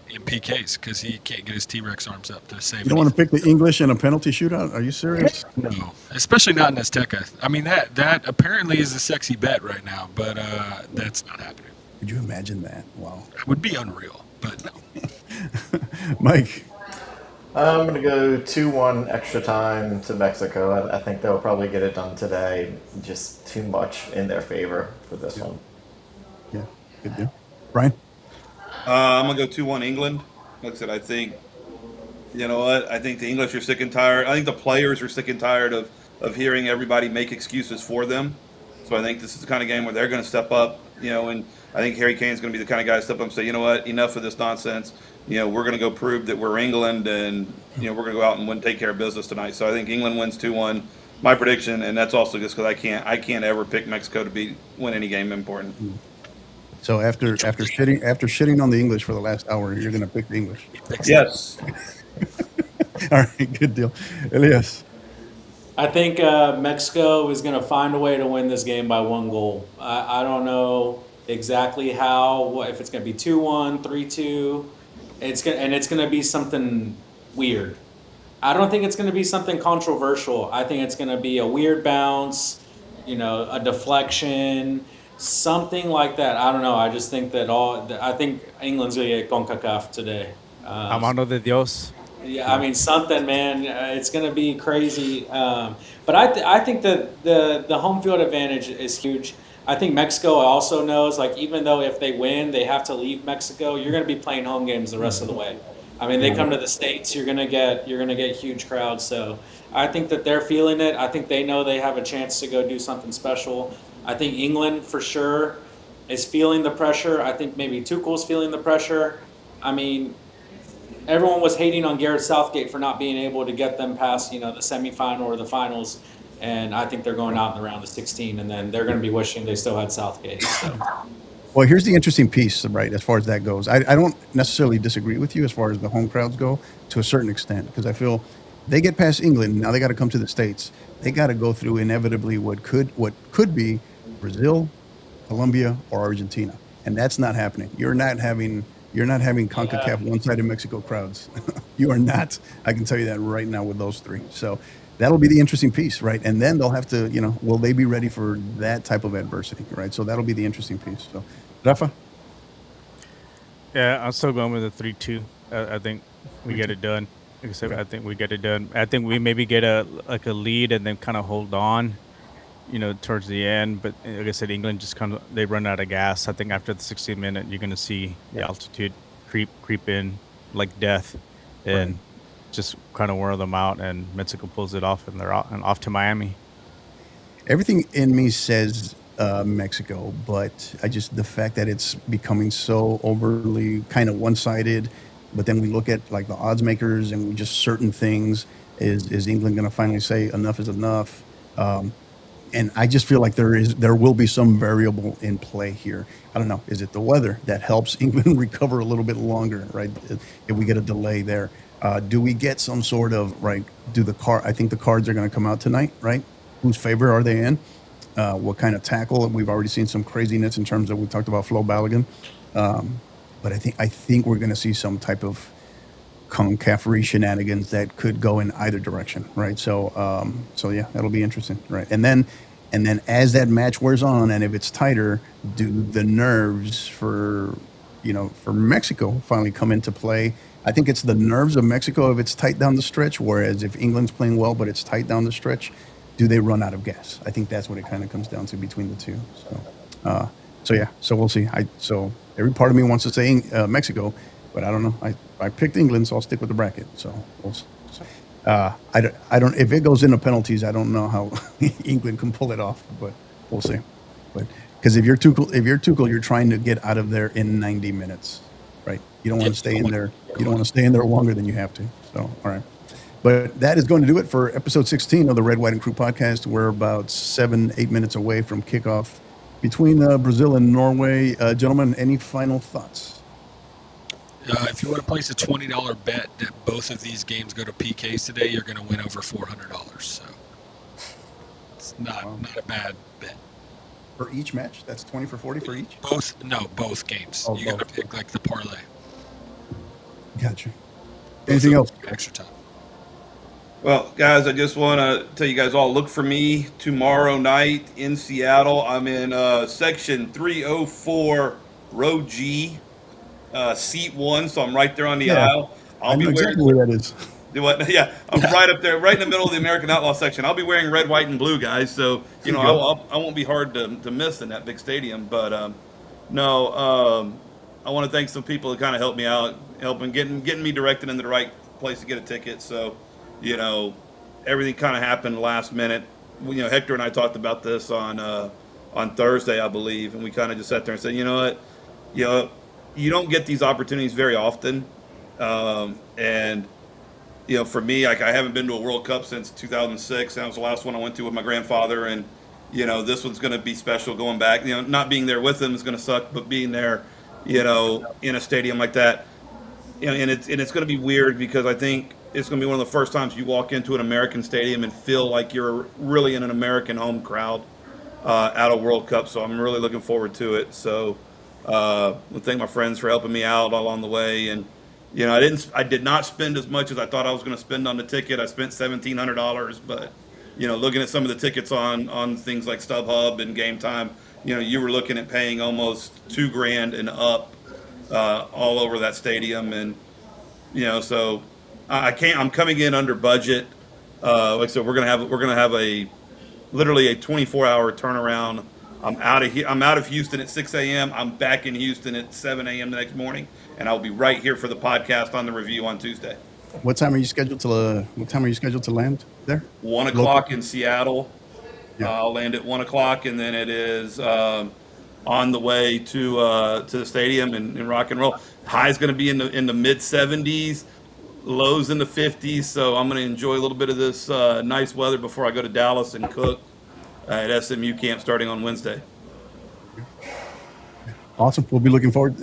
in PKs because he can't get his T-Rex arms up to save. You don't want to pick the English in a penalty shootout? Are you serious? No, especially not in Azteca. I mean, that apparently is a sexy bet right now, but that's not happening. Could you imagine that? Wow. It would be unreal, but no. Mike. I'm going to go 2-1 extra time to Mexico. I think they'll probably get it done today. Just too much in their favor for this one. Yeah, good deal. Brian? I'm going to go 2-1 England. Like I said, I think, you know what? I think the English are sick and tired. I think the players are sick and tired of hearing everybody make excuses for them. So I think this is the kind of game where they're going to step up, and I think Harry Kane's going to be the kind of guy to step up and say, you know what, enough of this nonsense. We're going to go prove that we're England, and we're going to go out and take care of business tonight. So I think England wins 2-1. My prediction, and that's also just because I can't ever pick Mexico to win any game important. So after shitting on the English for the last hour, you're going to pick the English. Yes. All right, good deal, Elias. I think Mexico is going to find a way to win this game by 1 goal. I don't know exactly how. If it's going to be 2-1, 3-2. It's going to be something weird. I don't think it's going to be something controversial. I think it's going to be a weird bounce, a deflection, something like that. I don't know. I just think I think England's going to get CONCACAF today. A mano de Dios. Yeah, I mean something, man. It's going to be crazy. But I think that the home field advantage is huge. I think Mexico also knows, like, even though if they win, they have to leave Mexico. You're going to be playing home games the rest of the way. I mean, they come to the States, you're gonna get huge crowds. So I think that they're feeling it. I think they know they have a chance to go do something special. I think England for sure is feeling the pressure. I think maybe Tuchel's feeling the pressure. I mean, everyone was hating on Garrett Southgate for not being able to get them past, the semifinal or the finals. And I think they're going out in the round of 16, and then they're going to be wishing they still had Southgate. So. Well, here's the interesting piece, right, as far as that goes. I don't necessarily disagree with you as far as the home crowds go to a certain extent, because I feel they get past England. Now they got to come to the States. They got to go through inevitably what could be Brazil, Colombia, or Argentina. And that's not happening. You're not having CONCACAF one-sided Mexico crowds. You are not. I can tell you that right now with those three. So that'll be the interesting piece, right? And then they'll have to, will they be ready for that type of adversity, right? So that'll be the interesting piece. So, Rafa? Yeah, I'm still going with the 3-2. I think we get it done. Like I said, I think we get it done. I think we maybe get a lead and then kind of hold on, towards the end. But like I said, England just they run out of gas. I think after the 60th minute, you're going to see the altitude creep in like death, and just kind of wear them out. And Mexico pulls it off, and they're off to Miami. Everything in me says Mexico, but the fact that it's becoming so overly kind of one-sided. But then we look at like the odds makers and we just certain things. Is England going to finally say enough is enough? And I just feel like there will be some variable in play here. I don't know. Is it the weather that helps England recover a little bit longer, right? If we get a delay there, do we get some sort of right? I think the cards are going to come out tonight, right? Whose favor are they in? What kind of tackle? We've already seen some craziness in terms of, we talked about Flo Balogun. But I think we're going to see some type of CONCACAF shenanigans that could go in either direction, right? So yeah, that'll be interesting, right? And then as that match wears on, and if it's tighter, do the nerves for Mexico finally come into play? I think it's the nerves of Mexico if it's tight down the stretch, whereas if England's playing well but it's tight down the stretch, do they run out of gas? I think that's what it kind of comes down to between the two. So yeah, so we'll see. So every part of me wants to say Mexico, but I don't know. I picked England, so I'll stick with the bracket. So we'll see. I don't. If it goes into penalties, I don't know how England can pull it off, but we'll see. But because if you're Tuchel, you're trying to get out of there in 90 minutes, right? You don't want to stay in there. You don't want to stay in there longer than you have to. So all right. But that is going to do it for episode 16 of the Red, White, and Crew podcast. We're about 7-8 minutes away from kickoff between Brazil and Norway. Gentlemen, any final thoughts? If you want to place a $20 bet that both of these games go to PKs today, you're going to win over $400. So it's not a bad bet. For each match? That's 20 for 40 for each? Both games. Oh, you got to pick like the parlay. Gotcha. Anything else? Extra time. Well, guys, I just want to tell you guys all, look for me tomorrow night in Seattle. I'm in section 304, row G, seat 1, so I'm right there on the aisle. I know exactly where that is. Yeah, I'm right up there, right in the middle of the American Outlaw section. I'll be wearing red, white, and blue, guys, so I won't be hard to miss in that big stadium. But I want to thank some people that kind of helped me out, helping getting me directed in the right place to get a ticket. So, everything kind of happened last minute. Hector and I talked about this on Thursday, I believe, and we kind of just sat there and said, you know what, you don't get these opportunities very often, and for me, like, I haven't been to a World Cup since 2006. That was the last one I went to with my grandfather, and this one's going to be special going back. Not being there with him is going to suck, but being there, in a stadium like that, and it's going to be weird because I think it's going to be one of the first times you walk into an American stadium and feel like you're really in an American home crowd at a World Cup. So I'm really looking forward to it. So I thank my friends for helping me out along the way. And I did not spend as much as I thought I was going to spend on the ticket. I spent $1,700, but looking at some of the tickets on things like StubHub and Game Time, you were looking at paying almost $2,000 and up all over that stadium, and so I can't. I'm coming in under budget. Like I said, we're gonna have a literally a 24-hour turnaround. I'm out of Houston at 6 a.m. I'm back in Houston at 7 a.m. the next morning, and I'll be right here for the podcast on the review on Tuesday. What time are you scheduled to? What time are you scheduled to land there? 1 Local? o'clock in Seattle. Yeah. I'll land at 1 o'clock, and then it is on the way to the stadium and rock and roll. High's going to be in the mid 70s, lows in the 50s. So I'm going to enjoy a little bit of this nice weather before I go to Dallas and cook at SMU camp starting on Wednesday. Awesome. We'll be looking forward.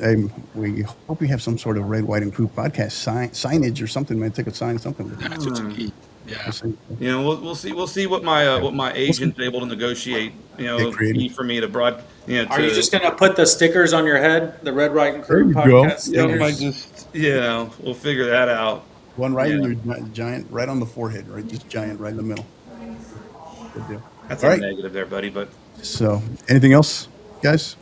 We hope we have some sort of Red, White, and Crew podcast signage or something. Man, take a sign, something. That's what you need. Yeah. You know, we'll see what my agent's able to negotiate. You know, for me to broad. You know, Are you just gonna put the stickers on your head? The Red, White, and Crew There you go. podcast Yeah, stickers? we'll figure that out. One right in your giant, right on the forehead, right? Just giant, right in the middle. Good deal. That's All a right. negative there, buddy. But So, anything else, guys?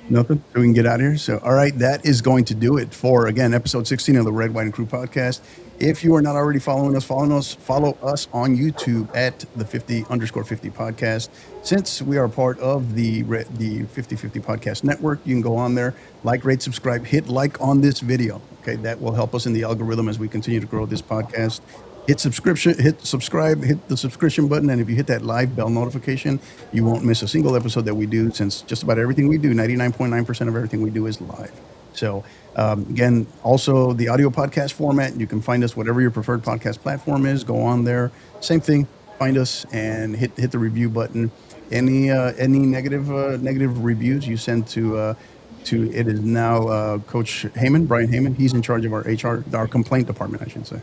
Nothing? So we can get out of here. So, all right, that is going to do it for, again, episode 16 of the Red, White, and Crew podcast. If you are not already following us, follow us on YouTube at the 50_50 podcast. Since we are part of the 50/50 podcast network, you can go on there, like, rate, subscribe, hit like on this video. Okay, that will help us in the algorithm as we continue to grow this podcast. Hit subscribe, hit the subscription button, and if you hit that live bell notification, you won't miss a single episode that we do, since just about everything we do, 99.9% of everything we do is live. So, again, also the audio podcast format, you can find us whatever your preferred podcast platform is. Go on there, same thing, find us and hit the review button. Any negative reviews you send to it is now Coach Heyman, Brian Heyman. He's in charge of our complaint department, I should say.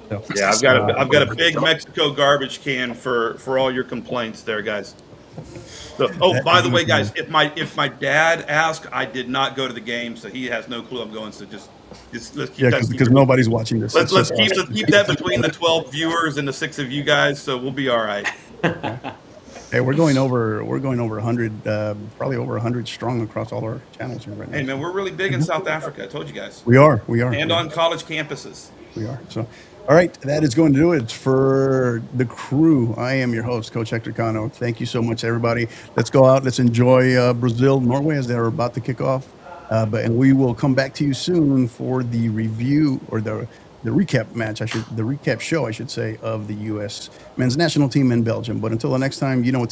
So, yeah, I've got a big Mexico garbage can for all your complaints there, guys. So, by the way, guys, if my dad asked, I did not go to the game, so he has no clue I'm going. So just let's keep that because nobody's watching this. Let's keep that between the 12 viewers and the 6 of you guys, so we'll be all right. Hey, we're going over 100, probably over 100 strong across all our channels here right now. Hey man, we're really big in South Africa. I told you guys. We are, and on college campuses. We are. So, all right, that is going to do it for the crew. I am your host, Coach Hector Cano. Thank you so much, everybody. Let's go out. Let's enjoy Brazil, Norway as they're about to kick off. And we will come back to you soon for the review or the recap match. The recap show, I should say, of the U.S. men's national team in Belgium. But until the next time, you know what to do.